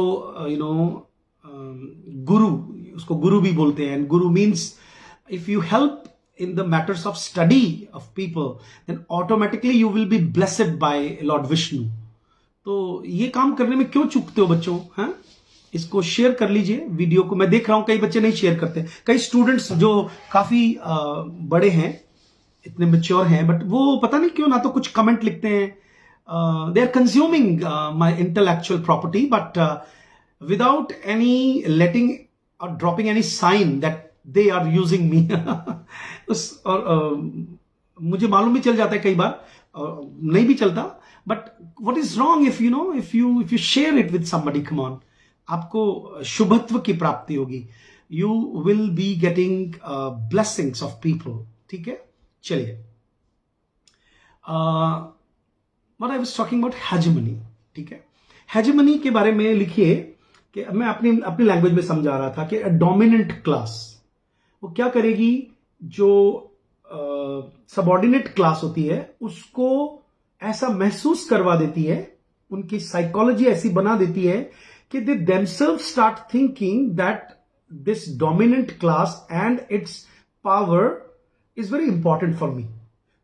गुरु, उसको गुरु भी बोलते हैं। गुरु means if you help in the matters of study of people, then automatically you will be blessed by Lord Vishnu. तो ये काम करने में क्यों चूकते हो बच्चों? हाँ, इसको शेयर कर लीजिए वीडियो को। मैं देख रहा हूं कई बच्चे नहीं शेयर करते, कई स्टूडेंट्स जो काफी बड़े हैं, इतने मैच्योर हैं, बट वो पता नहीं क्यों ना तो कुछ कमेंट लिखते हैं। They are consuming my intellectual property but without any letting और dropping any sign that they are using me. और मुझे मालूम भी चल जाता है कई बार, नहीं भी चलता, but what is wrong if you share it with somebody, come on, आपको शुभत्व की प्राप्ति होगी। You will be getting blessings of people. ठीक है, चलिए, what I was talking about hegemony. ठीक है, हेजेमनी के बारे में लिखिए कि मैं अपनी लैंग्वेज में समझा रहा था कि डोमिनेंट क्लास वो क्या करेगी, जो सबऑर्डिनेट क्लास होती है उसको ऐसा महसूस करवा देती है, उनकी साइकोलॉजी ऐसी बना देती है कि they themselves start thinking that this dominant class and its power is very important for me.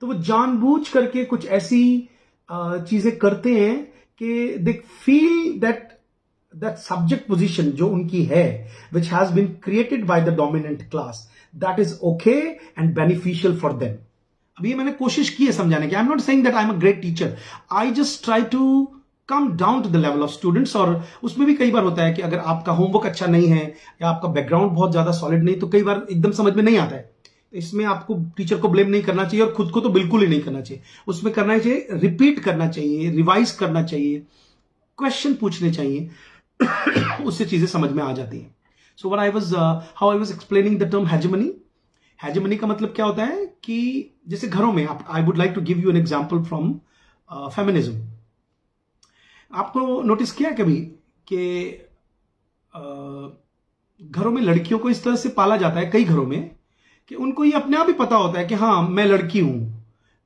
तो वो जानबूझ करके कुछ ऐसी चीजें करते हैं कि they feel that subject position जो उनकी है, which has been created by the dominant class, that is okay and beneficial for them. अब ये मैंने कोशिश की है समझाने की। I am not saying that I am a great teacher, I just try to come down to the level of students. और उसमें भी कई बार होता है कि अगर आपका होमवर्क अच्छा नहीं है या आपका बैकग्राउंड बहुत ज्यादा सॉलिड नहीं, तो कई बार एकदम समझ में नहीं आता है। इसमें आपको टीचर को ब्लेम नहीं करना चाहिए और खुद को तो बिल्कुल ही नहीं करना चाहिए। उसमें करना चाहिए, रिपीट करना चाहिए, रिवाइज करना चाहिए, क्वेश्चन पूछने चाहिए, उससे चीजें समझ में आ जाती हैं। So how I was explaining the term hegemony. Hegemony का मतलब क्या होता है कि जैसे घरों में I would like to give you an example from feminism. आपको नोटिस किया कभी कि घरों में लड़कियों को इस तरह से पाला जाता है, कई घरों में, कि उनको ये अपने आप ही पता होता है कि हाँ मैं लड़की हूं,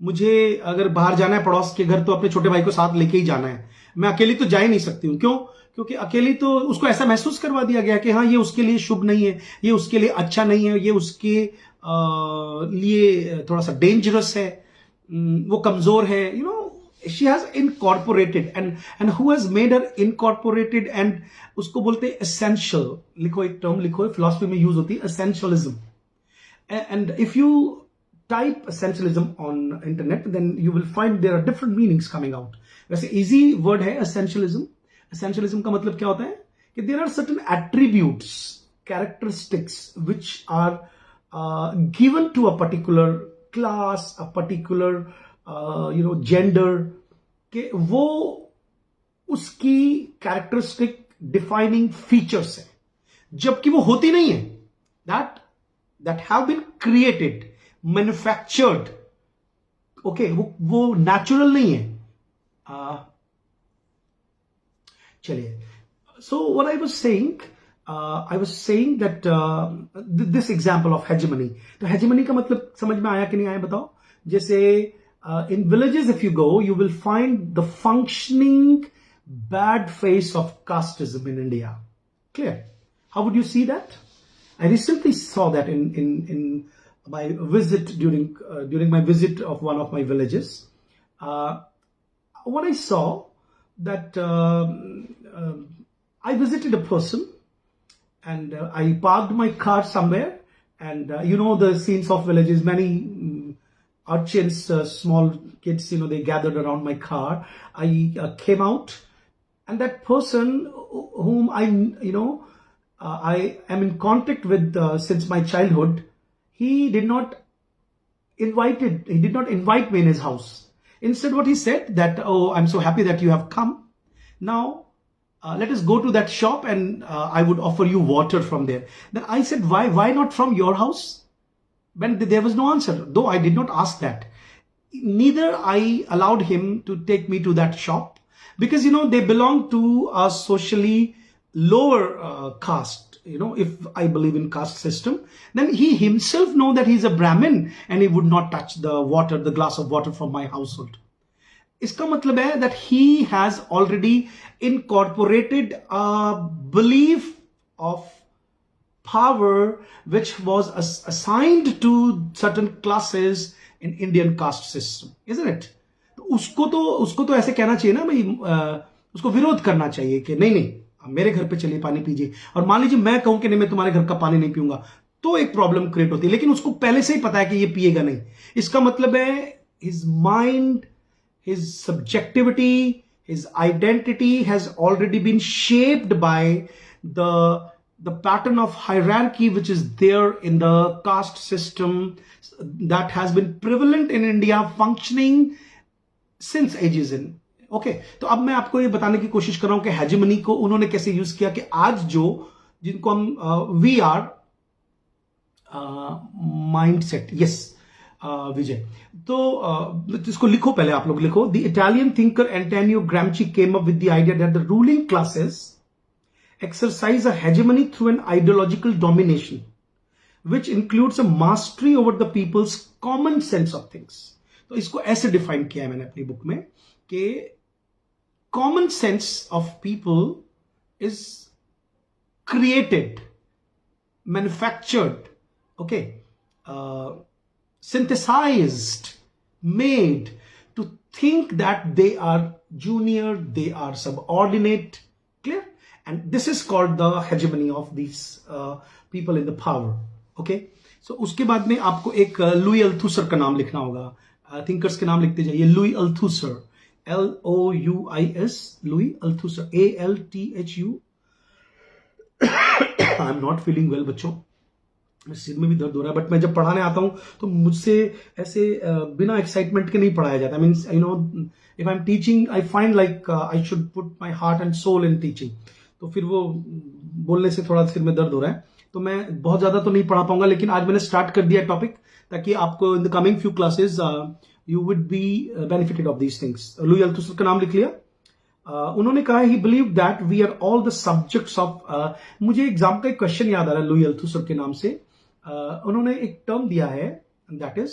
मुझे अगर बाहर जाना है पड़ोस के घर तो अपने छोटे भाई को साथ लेके ही जाना है, मैं अकेली तो जा ही नहीं सकती हूं। क्यों? क्योंकि अकेली तो उसको ऐसा महसूस करवा दिया गया कि हाँ ये उसके लिए शुभ नहीं है, ये उसके लिए अच्छा नहीं है, ये उसके लिए थोड़ा सा डेंजरस है, वो कमजोर है। You know, she has incorporated and who has made her incorporated, and उसको बोलते हैं essential। लिखो, एक टर्म लिखो, फिलॉसफी में यूज होती है essentialism। and if you type essentialism on internet then you will find there are different meanings coming out। वैसे easy word है essentialism। essentialism का मतलब क्या होता है कि there are certain attributes, characteristics which are given to a particular class, a particular gender, के वो उसकी कैरेक्टरिस्टिक डिफाइनिंग फीचर्स है, जबकि वो होती नहीं है। That have been created, manufactured. Okay, वो नेचुरल नहीं है। चलिए, so what I was saying that this example of hegemony. तो हेजेमनी का मतलब समझ में आया कि नहीं आया बताओ? जैसे in villages if you go, you will find the functioning bad face of casteism in India. Clear? How would you see that? I recently saw that in my visit during my visit of one of my villages. Uh, what I saw that I visited a person and I parked my car somewhere, and you know the scenes of villages. Many urchins, small kids, they gathered around my car. I came out, and that person whom I am in contact with since my childhood, he did not he did not invite me in his house. Instead, what he said that, oh, I'm so happy that you have come. Now, let us go to that shop and I would offer you water from there. Then I said, why not from your house? When there was no answer, though I did not ask that. Neither I allowed him to take me to that shop, because they belong to a socially lower caste. If I believe in caste system, then he himself know that he's a Brahmin and he would not touch the glass of water from my household. इसका मतलब है that he has already incorporated a belief of power which was assigned to certain classes in Indian caste system, isn't it? तो उसको तो ऐसे कहना चाहिए ना भाई, उसको विरोध करना चाहिए कि नहीं मेरे घर पे चलिए पानी पीजिए, और मान लीजिए मैं कहूं कि नहीं मैं तुम्हारे घर का पानी नहीं पीऊंगा, तो एक प्रॉब्लम क्रिएट होती है। लेकिन उसको पहले से ही पता है कि ये पिएगा नहीं। इसका मतलब है his mind, his subjectivity, his identity has already been shaped by the pattern of hierarchy which is there in the caste system that has been prevalent in India, functioning since ages in. Okay, तो अब मैं आपको ये बताने की कोशिश कर रहा हूं कि हेजेमनी को उन्होंने कैसे यूज किया, कि आज जिनको हम we are mindset, yes Vijay, तो इसको लिखो, पहले आप लोग लिखो। The Italian thinker Antonio Gramsci came up with the idea that the ruling classes exercise a hegemony through an ideological domination which includes a mastery over the people's common sense of things. तो इसको ऐसे define किया है मैंने अपनी book में कि common sense of people is created, manufactured, okay, synthesized, made to think that they are junior, they are subordinate, clear? And this is called the hegemony of these people in the power, okay? So उसके बाद में आपको एक Louis Althusser का नाम लिखना होगा। Thinkers के नाम लिखते जाइए। Louis Althusser, LOUIS, Louis Althusser, ALTHU। I am not feeling well बच्चों, सिर में भी दर्द हो रहा है, बट मैं जब पढ़ाने आता हूं तो मुझसे ऐसे बिना एक्साइटमेंट के नहीं पढ़ाया जाता। Means if I am teaching I find like I should put my heart and soul in teaching, तो फिर वो बोलने से थोड़ा सिर में दर्द हो रहा है, तो मैं बहुत ज्यादा तो नहीं पढ़ा पाऊंगा। लेकिन आज मैंने स्टार्ट कर दिया टॉपिक ताकि आपको in the coming few classes you would be benefited of these things. Louis Althusser का नाम लिख लिया। उन्होंने कहा he believe that we are all the subjects of, मुझे एग्जाम का एक क्वेश्चन याद आ रहा है लुई अल्थुसर के नाम से। उन्होंने एक टर्म दिया है, दैट इज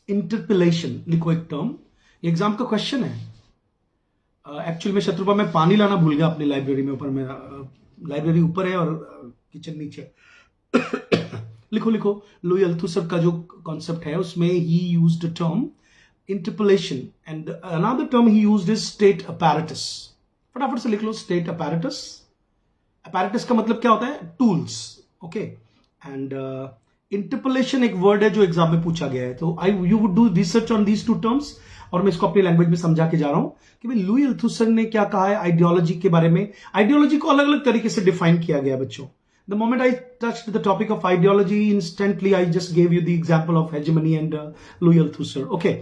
इंटरपिलेशन। लिखो एक टर्म, एग्जाम का क्वेश्चन है। एक्चुअली मैं शत्रुपा में पानी लाना भूल गया अपनी लाइब्रेरी में। ऊपर मेरा लाइब्रेरी ऊपर है और किचन नीचे। लिखो लुई अल्थुसर का जो कॉन्सेप्ट है उसमें ही used term interpolation, and another term he used is state apparatus. फटाफट से लिख लो state apparatus. apparatus का मतलब क्या होता है? tools, okay? and interpolation एक वर्ड है जो एग्जाम में पूछा गया है, तो you would do research on these two terms, और मैं इसको अपनी लैंग्वेज में समझा के जा रहा हूं कि भाई लुई अल्थुसर ने क्या कहा है आइडियोलॉजी के बारे में। आइडियोलॉजी को अलग अलग तरीके से डिफाइन किया गया बच्चों। The moment I touched the topic of ideology, instantly I just gave you the example of hegemony and Louis Althusser, okay?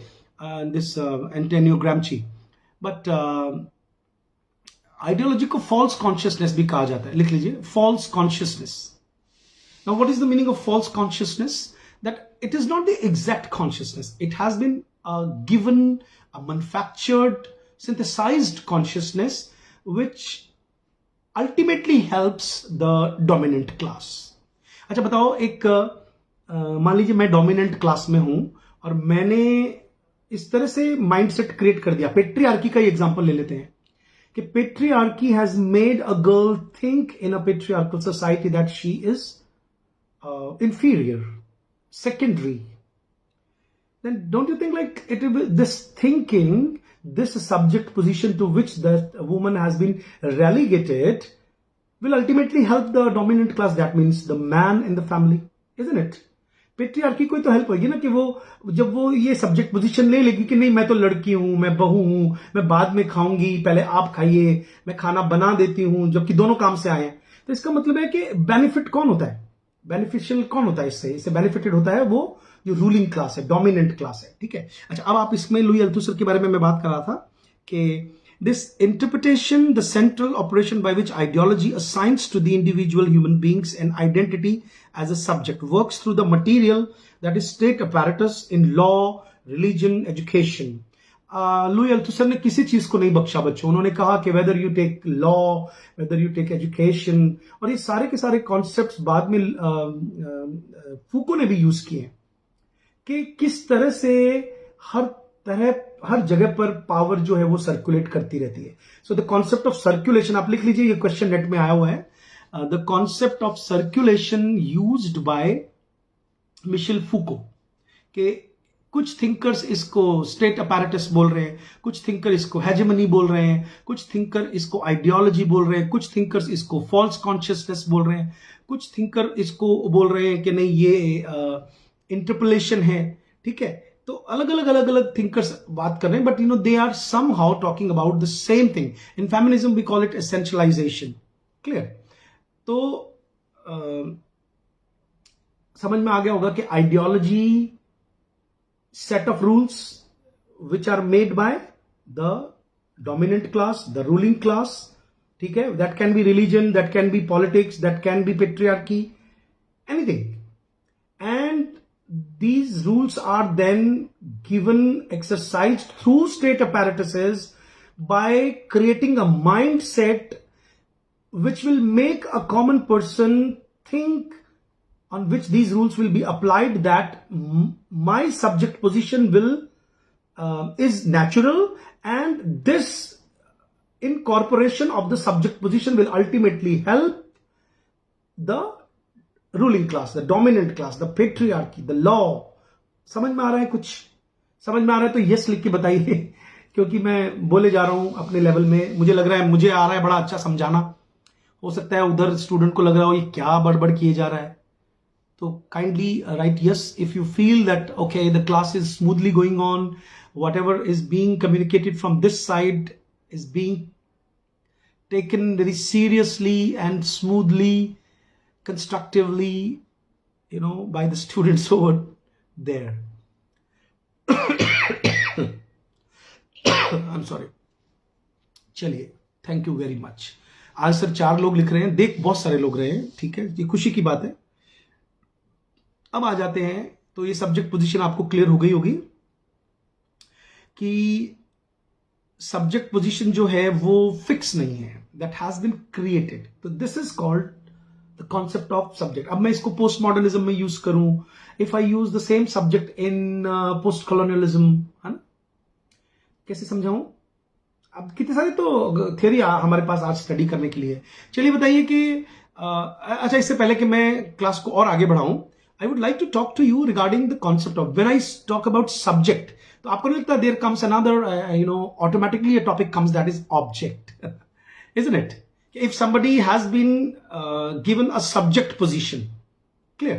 This Antonio Gramsci, but ideology को फॉल्स कॉन्शियसनेस भी कहा जाता है। लिख लीजिए false consciousness. Now what is the meaning of false consciousness? That it is not the exact consciousness, it has been given a manufactured synthesized consciousness which ultimately helps the dominant class. अच्छा बताओ, एक मान लीजिए मैं dominant class में हूं और मैंने इस तरह से माइंडसेट क्रिएट कर दिया। पेट्रियार्की का एग्जांपल ले लेते हैं कि patriarchy has made a girl think in a patriarchal society that she is inferior, secondary, then don't you think like it will be this thinking, this subject position to which that woman has been relegated will ultimately help the dominant class, that means the man in the family, isn't it? Patriarchy को तो help होगी ना कि वो जब वो ये subject position ले लेगी कि नहीं मैं तो लड़की हूं, मैं बहू हूं, मैं बाद में खाऊंगी, पहले आप खाइए, मैं खाना बना देती हूं, जबकि दोनों काम से आए हैं, तो इसका मतलब है कि बेनिफिट कौन होता है, बेनिफिशियल कौन होता है, इससे बेनिफिटेड होता है वो जो रूलिंग क्लास है, डोमिनेंट क्लास है, ठीक है। अच्छा, अब आप इसमें लुई अल्थुसर के बारे में मैं बात कर रहा था कि this interpretation, the central operation by which ideology assigns to the individual human beings an identity as a subject, works through the material that is state apparatus in law, religion, education. Louis Althusser ने किसी चीज को नहीं बख्शा बच्चों, उन्होंने कहा कि whether you take law, whether you take education, और ये सारे के सारे कॉन्सेप्ट्स बाद में फूको ने भी यूज किए हैं कि किस तरह से हर जगह पर पावर जो है वो सर्कुलेट करती रहती है। So the concept of circulation, आप लिख लीजिए, ये क्वेश्चन नेट में आया हुआ है, the concept of circulation used by Michel Foucault, के कुछ थिंकर्स इसको स्टेट अपैरेटस बोल रहे हैं, कुछ थिंकर इसको हेजेमनी बोल रहे हैं, कुछ थिंकर इसको आइडियोलॉजी बोल रहे हैं, कुछ थिंकर्स इसको फॉल्स कॉन्शियसनेस बोल रहे हैं, कुछ थिंकर इसको बोल रहे हैं कि नहीं ये इंटरपोलेशन है, ठीक है। तो अलग अलग थिंकर्स बात कर रहे हैं, but they are somehow talking about the same thing. In feminism we call it essentialisation, clear. तो समझ में आ गया होगा कि ideology, set of rules which are made by the dominant class, the ruling class, ठीक है। That can be religion, that can be politics, that can be patriarchy, anything, and these rules are then given, exercised through state apparatuses by creating a mindset which will make a common person think on which these rules will be applied, that my subject position will is natural, and this incorporation of the subject position will ultimately help the ruling class, the dominant class, the patriarchy, the law. समझ में आ रहा है? कुछ समझ में आ रहा है तो यस लिख के बताइए, क्योंकि मैं बोले जा रहा हूं अपने लेवल में, मुझे लग रहा है, मुझे आ रहा है बड़ा अच्छा समझाना, हो सकता है उधर स्टूडेंट को लग रहा हो ये क्या बड़बड़ किए जा रहा है। तो kindly right yes if you feel that okay the class is smoothly going on, what ever is being communicated from this side is being taken very seriously and smoothly, constructively, by the students over there. I'm sorry. चलिए, thank you very much. आज sir 4 लोग लिख रहे हैं, देख बहुत सारे लोग रहे हैं, ठीक है, ये खुशी की बात है। अब आ जाते हैं, तो ये सब्जेक्ट पोजीशन आपको क्लियर हो गई होगी कि सब्जेक्ट पोजीशन जो है वो फिक्स नहीं है, दैट हैज बीन क्रिएटेड। तो this is called the concept of subject. अब मैं इसको पोस्ट मॉडर्निज्म में यूज करूं, if I use the same subject in post colonialism, है ना, कैसे समझाऊं? अब कितने सारे तो थियरी हमारे पास आज स्टडी करने के लिए। चलिए बताइए कि अच्छा, इससे पहले कि मैं क्लास को और आगे बढ़ाऊं, I would like to talk to you regarding the concept of, when I talk about subject, तो आपको नहीं लगता there comes another automatically a topic comes that is object, isn't it? If somebody has been given a subject position, clear,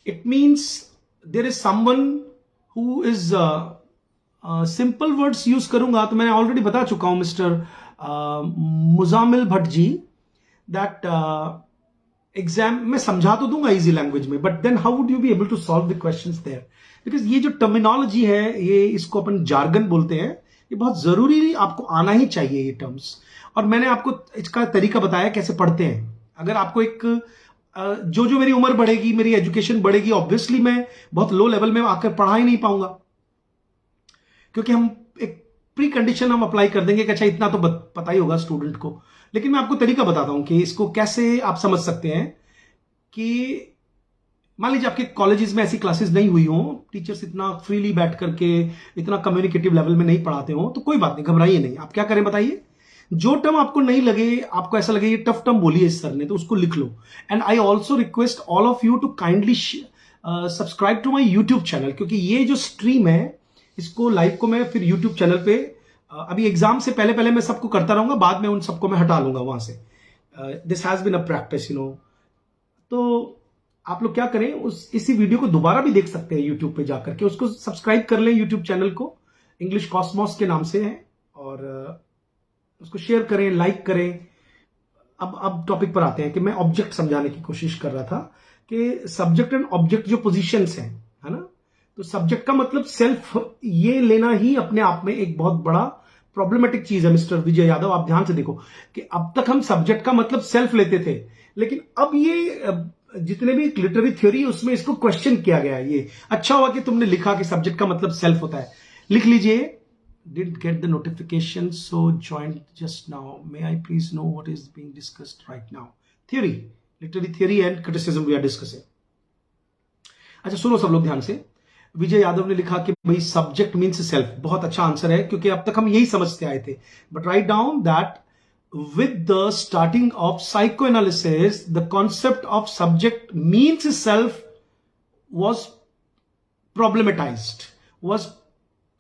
it means there is someone who is simple words use करूंगा तो मैंने already बता चुका हूं mister Muzamil Bhatt ji, that exam में समझा तो दूंगा इजी लैंग्वेज में, but then how would you be able to solve the questions there, because ये जो टर्मिनोलॉजी है, ये इसको अपन जार्गन बोलते हैं, ये बहुत जरूरी, आपको आना ही चाहिए ये टर्म्स। और मैंने आपको इसका तरीका बताया कैसे पढ़ते हैं। अगर आपको एक जो मेरी उम्र बढ़ेगी, मेरी एजुकेशन बढ़ेगी, ऑब्वियसली मैं बहुत लो लेवल में आकर पढ़ा ही नहीं पाऊंगा, क्योंकि हम एक प्री कंडीशन हम अप्लाई कर देंगे कि अच्छा इतना तो पता ही होगा स्टूडेंट को। लेकिन मैं आपको तरीका बताता हूं कि इसको कैसे आप समझ सकते हैं। कि मान लीजिए आपके कॉलेजेस में ऐसी क्लासेस नहीं हुई हो, टीचर्स इतना फ्रीली बैठ करके इतना कम्युनिकेटिव लेवल में नहीं पढ़ाते हो, तो कोई बात नहीं, घबराइए नहीं। आप क्या करें बताइए, जो टर्म आपको नहीं लगे, आपको ऐसा लगे ये टफ टर्म बोली है इस सर ने, तो उसको लिख लो. And I also request all of you to kindly subscribe to my YouTube channel, क्योंकि ये जो स्ट्रीम है इसको लाइव को मैं फिर यूट्यूब चैनल पे अभी एग्जाम से पहले पहले मैं सबको करता रहूंगा, बाद में उन सबको मैं हटा लूंगा वहां से. This has been a practice, you know. तो आप लोग क्या करें, इसी वीडियो को दोबारा भी देख सकते हैं यूट्यूब पे जाकर के. उसको सब्सक्राइब कर लें यूट्यूब चैनल को, इंग्लिश कॉस्मॉस के नाम से है, और उसको शेयर करें, लाइक करें. अब टॉपिक पर आते हैं कि मैं ऑब्जेक्ट समझाने की कोशिश कर रहा था कि सब्जेक्ट एंड ऑब्जेक्ट जो पोजीशंस हैं, है ना. तो सब्जेक्ट का मतलब सेल्फ, ये लेना ही अपने आप में एक बहुत बड़ा प्रॉब्लमेटिक चीज है. मिस्टर विजय यादव, आप ध्यान से देखो कि अब तक हम सब्जेक्ट का मतलब सेल्फ लेते थे, लेकिन अब ये जितने भी लिटरेरी थ्योरी उसमें इसको क्वेश्चन किया गया है. ये अच्छा हुआ कि तुमने लिखा कि सब्जेक्ट का मतलब सेल्फ होता है. लिख लीजिए. Did get the notification, so joined just now. May I please know what is being discussed right now? Theory, literary theory and criticism we are discussing. अच्छा सुनो सब लोग ध्यान से. विजय यादव ने लिखा कि भाई सब्जेक्ट मीन्स सेल्फ. बहुत अच्छा आंसर है, क्योंकि अब तक हम यही समझते आए थे. But write down that with the starting of psychoanalysis, the concept of subject means self was problematized, was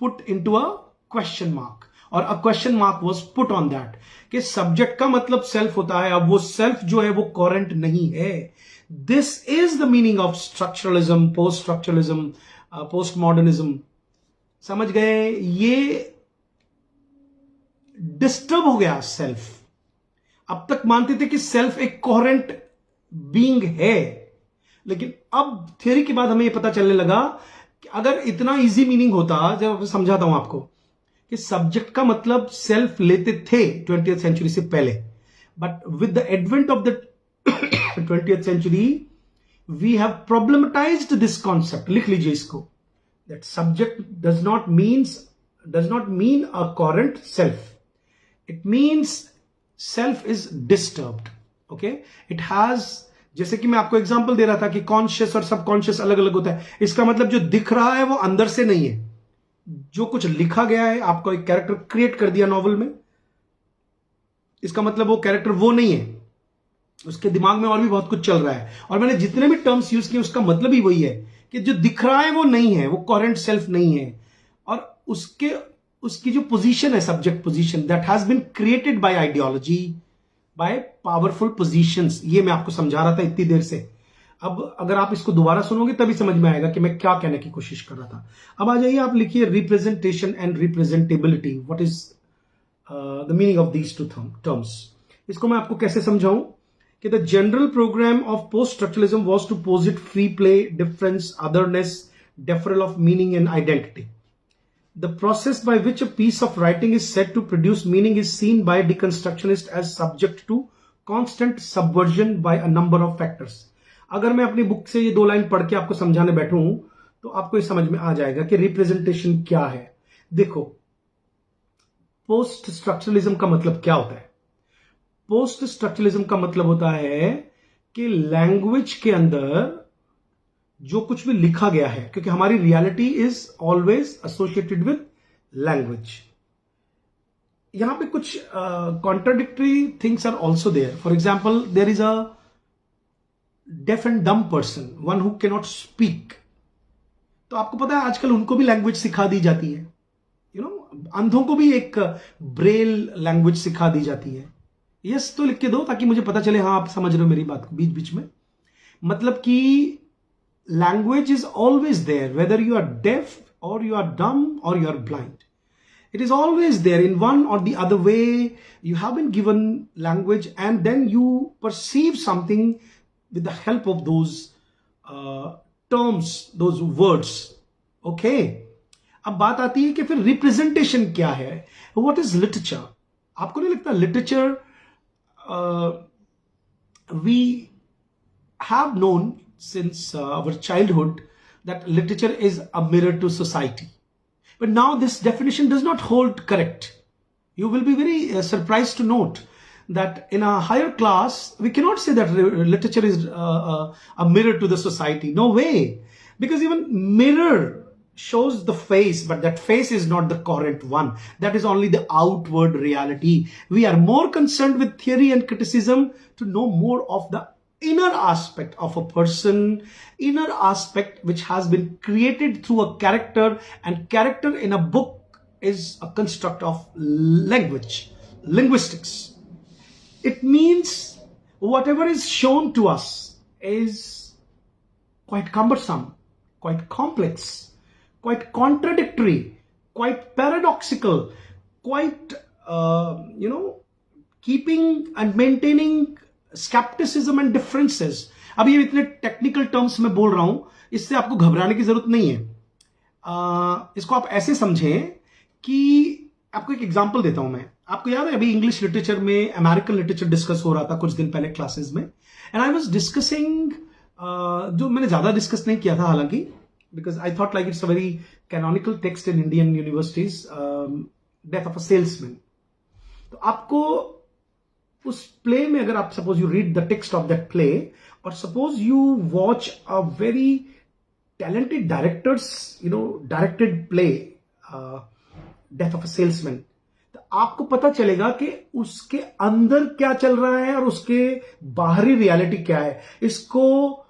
put into a question mark, और a question mark was put on that कि सब्जेक्ट का मतलब self होता है. अब वो self जो है वो कोरेंट नहीं है. This is the meaning of structuralism, post structuralism, post modernism. समझ गए? ये डिस्टर्ब हो गया सेल्फ. अब तक मानते थे कि सेल्फ एक कोहेरेंट बीइंग है, लेकिन अब थ्योरी के बाद हमें यह पता चलने लगा कि अगर इतना इजी मीनिंग होता, जब समझाता हूं आपको कि सब्जेक्ट का मतलब सेल्फ लेते थे 20th सेंचुरी से पहले, but with the advent of the 20th century we have problematized this concept. लिख लीजिए इसको, that subject does not mean a coherent self. It means self is disturbed. Okay, it has, जैसे कि मैं आपको example दे रहा था कि कॉन्शियस और सबकॉन्शियस अलग अलग होता है. इसका मतलब जो दिख रहा है वो अंदर से नहीं है. जो कुछ लिखा गया है, आपको एक कैरेक्टर क्रिएट कर दिया नॉवल में, इसका मतलब वो कैरेक्टर वो नहीं है. उसके दिमाग में और भी बहुत कुछ चल रहा है. और मैंने जितने भी टर्म्स यूज किए उसका मतलब ही वही है कि जो दिख रहा है वो नहीं है, वो कोहेरेंट सेल्फ नहीं है. और उसकी जो पोजीशन है, subject position, that has been created by ideology, by powerful positions. ये मैं आपको समझा रहा था इतनी देर से. अब अगर आप इसको दोबारा सुनोगे तभी समझ में आएगा कि मैं क्या कहने की कोशिश कर रहा था. अब आ जाइए, आप लिखिए representation and representability. What is the meaning of these two terms. इसको मैं आपको कैसे समझाऊं कि the general programme of post structuralism was to posit free play, difference, otherness, deferral of meaning and identity. The process by which a piece of writing is said to produce meaning is seen by deconstructionists as subject to constant subversion by a number of factors. अगर मैं अपनी book से ये 2 line पढ़ के आपको समझाने बैठूं तो आपको ये समझ में आ जाएगा कि रिप्रेजेंटेशन क्या है. देखो, पोस्ट स्ट्रक्चरलिज्म का मतलब क्या होता है. पोस्ट स्ट्रक्चरलिज्म का मतलब होता है कि लैंग्वेज के अंदर जो कुछ भी लिखा गया है, क्योंकि हमारी reality is always associated with language. यहां पे कुछ contradictory things are also there. For example, there is a deaf and dumb person, one who can not speak. तो आपको पता है आजकल उनको भी लैंग्वेज सिखा दी जाती है. यू नो, अंधों को भी एक ब्रेल लैंग्वेज सिखा दी जाती है. यस तो लिख के दो ताकि मुझे पता चले हाँ आप समझ रहे हो मेरी बात बीच बीच में. मतलब कि language is always there, whether you are deaf or you are dumb or you are blind. It is always there in one or the other way. You have been given language and then you perceive something with the help of those terms, those words. Okay? अब बात आती है कि फिर representation क्या है. What is literature? आपको नहीं लगता literature we have known since our childhood that literature is a mirror to society, but now this definition does not hold correct. You will be very surprised to note that in a higher class we cannot say that literature is a mirror to the society. No way, because even mirror shows the face, but that face is not the current one. That is only the outward reality. We are more concerned with theory and criticism to know more of the inner aspect of a person, inner aspect which has been created through a character, and character in a book is a construct of language, linguistics. It means whatever is shown to us is quite cumbersome, quite complex, quite contradictory, quite paradoxical, quite, keeping and maintaining skepticism and differences. अब ये इतने technical terms में बोल रहा हूं, इससे आपको घबराने की जरूरत नहीं है. इसको आप ऐसे समझें कि आपको एक एग्जांपल देता हूं मैं. आपको याद है अभी इंग्लिश लिटरेचर में अमेरिकन लिटरेचर डिस्कस हो रहा था कुछ दिन पहले क्लासेस में, एंड आई वाज डिस्कसिंग, जो मैंने ज्यादा डिस्कस नहीं किया था हालांकि, because I thought like it's a very canonical text in Indian universities, death of a salesman. तो आपको उस प्ले में अगर आप suppose you read the text of that play, और suppose you watch a very talented directors, directed play, death of a salesman, तो आपको पता चलेगा कि उसके अंदर क्या चल रहा है और उसके बाहरी रियलिटी क्या है. इसको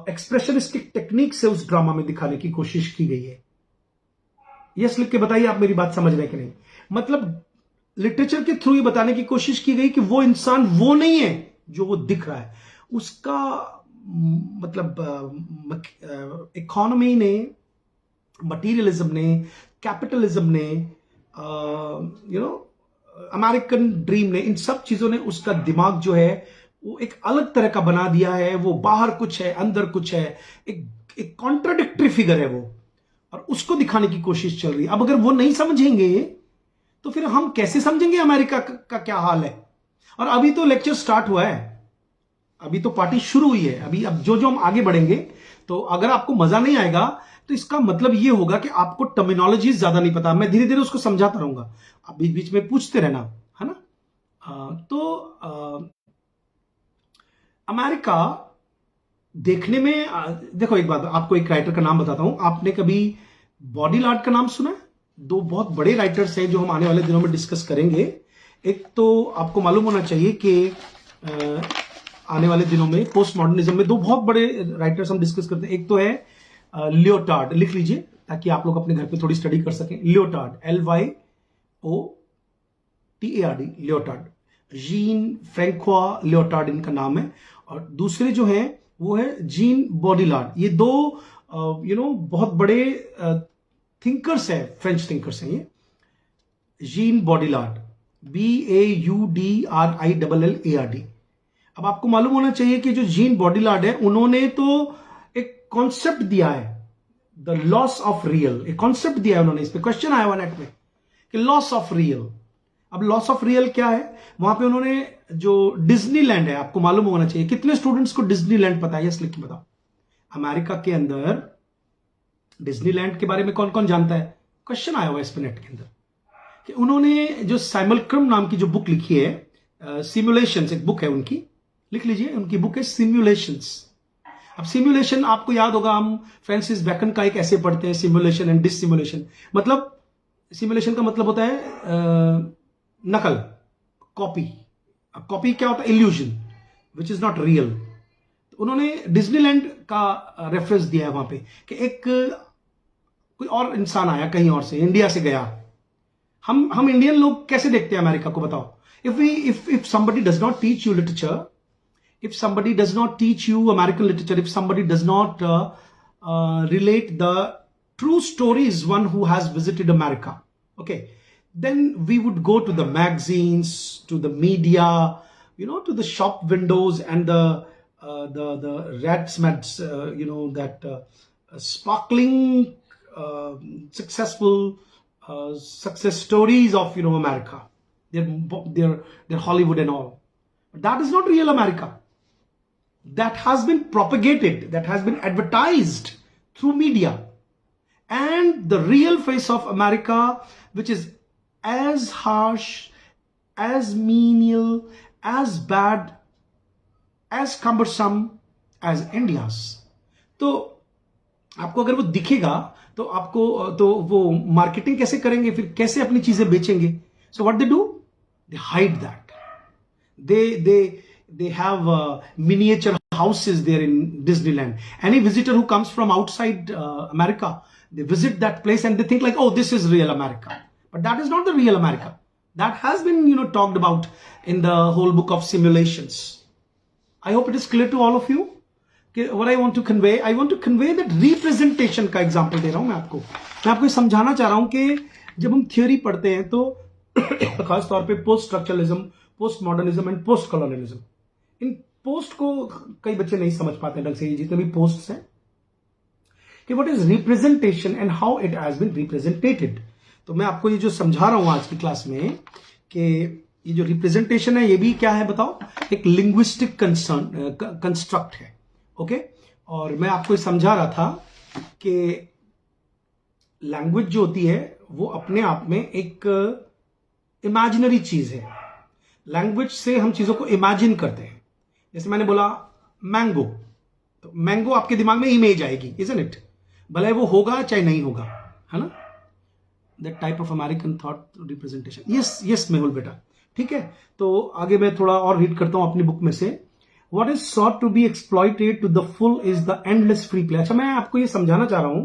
एक्सप्रेशनिस्टिक टेक्निक से उस ड्रामा में दिखाने की कोशिश की गई है. यस लिख के बताइए आप मेरी बात समझ रहे हैं कि नहीं. मतलब लिटरेचर के थ्रू ये बताने की कोशिश की गई कि वो इंसान वो नहीं है जो वो दिख रहा है. उसका मतलब इकोनॉमी ने, मटीरियलिज्म ने, कैपिटलिज्म ने, अमेरिकन ड्रीम ने, इन सब चीजों ने उसका दिमाग जो है वो एक अलग तरह का बना दिया है. वो बाहर कुछ है, अंदर कुछ है, एक कॉन्ट्राडिक्टरी फिगर है वो, और उसको दिखाने की कोशिश चल रही है. अब अगर वो नहीं समझेंगे तो फिर हम कैसे समझेंगे अमेरिका का क्या हाल है. और अभी तो लेक्चर स्टार्ट हुआ है, अभी तो पार्टी शुरू हुई है. अभी अब जो हम आगे बढ़ेंगे, तो अगर आपको मजा नहीं आएगा तो इसका मतलब यह होगा कि आपको टर्मिनोलॉजी ज्यादा नहीं पता. मैं धीरे धीरे उसको समझाता रहूंगा, आप बीच बीच में पूछते रहना, है ना. अमेरिका देखने में, देखो एक बात, आपको एक राइटर का नाम बताता हूं. आपने कभी बॉडीलार्ड का नाम सुना है? दो बहुत बड़े राइटर्स हैं जो हम आने वाले दिनों में डिस्कस करेंगे. एक तो आपको मालूम होना चाहिए कि आने वाले दिनों में पोस्ट मॉडर्निज्म में दो बहुत बड़े राइटर्स हम डिस्कस करते हैं. एक तो है लियोटार्ड, लिख लीजिए ताकि आप लोग अपने घर पे थोड़ी स्टडी कर सकें. Lyotard, LYOTARD, Lyotard. Jean François Lyotard इनका नाम है. और दूसरे जो हैं वो है जीन बॉडीलार्ड. ये दो बहुत बड़े थिंकर्स हैं, फ्रेंच थिंकर्स हैं ये. Jean Baudrillard, BAUDRILLARD. अब आपको मालूम होना चाहिए कि जो जीन बॉडीलार्ड है, उन्होंने तो एक कॉन्सेप्ट दिया है, द लॉस ऑफ रियल. एक कॉन्सेप्ट दिया है उन्होंने. इस पे क्वेश्चन आया हुआ नेट में कि लॉस ऑफ रियल. अब लॉस ऑफ रियल क्या है? वहां पे उन्होंने जो डिज्नीलैंड है, आपको मालूम होना चाहिए. कितने स्टूडेंट्स को डिज्नीलैंड पता है? यस लिख के बताओ. अमेरिका के अंदर डिज्नीलैंड के बारे में कौन कौन जानता है? क्वेश्चन आया हुआ इस पे नेट के अंदर कि उन्होंने जो साइमल्क्रम नाम की जो बुक लिखी है, सिमुलेशंस एक बुक है उनकी, लिख लीजिए. उनकी बुक है सिमुलेशंस. अब सिमुलेशन आपको याद होगा, हम फ्रांसिस बैकन का एक ऐसे पढ़ते हैं, सिमुलेशन एंड डिससिमुलेशन. मतलब सिमुलेशन का मतलब होता है नकल, कॉपी. अब कॉपी क्या होता है? Illusion, which is not real. उन्होंने डिज्नीलैंड का रेफरेंस दिया है वहां पे कि एक कोई और इंसान आया कहीं और से, इंडिया से गया. हम इंडियन लोग कैसे देखते हैं अमेरिका को? बताओ. if somebody does not teach you literature, if somebody does not teach you American literature, if somebody does not relate the true stories, one who has visited America, okay, then we would go to the magazines, to the media, to the shop windows and the rats mats, that sparkling successful success stories of America, their Hollywood and all. But that is not real America. That has been propagated, that has been advertised through media. And the real face of America, which is as harsh, as menial, as bad, as cumbersome as India's. तो आपको अगर वो दिखेगा तो आपको तो वो marketing कैसे करेंगे, फिर कैसे अपनी चीजें बेचेंगे? So what they do, they hide that. They have miniature houses there in Disneyland. Any visitor who comes from outside America, they visit that place and they think like, oh, this is real America. But that is not the real America. That has been, talked about in the whole book of simulations. I hope it is clear to all of you. What I want to convey that representation का example दे रहा हूं मैं आपको ये समझाना चाह रहा हूं कि जब हम थियोरी पढ़ते हैं तो खास तौर पे post structuralism, post modernism and post colonialism, in post को कई बच्चे नहीं समझ पाते ढंग से, जितने भी पोस्ट हैं, कि what is representation and how it has been represented. तो मैं आपको ये जो समझा रहा हूं आज की क्लास में कि ये जो रिप्रेजेंटेशन है ये भी क्या है बताओ, एक लिंग्विस्टिक कंस्ट्रक्ट है. ओके, और मैं आपको ये समझा रहा था कि लैंग्वेज जो होती है वो अपने आप में एक इमेजिनरी चीज है. लैंग्वेज से हम चीजों को इमेजिन करते हैं. जैसे मैंने बोला मैंगो, तो मैंगो आपके दिमाग में इमेज आएगी, इजंट इट, भले वो होगा चाहे नहीं होगा, है ना. That type of American thought representation. Yes Mehul बेटा, ठीक है. तो आगे मैं थोड़ा और रीड करता हूं अपनी बुक में से. What is sought to be exploited to the full is the endless free play. अच्छा, मैं आपको ये समझाना चाह रहा हूं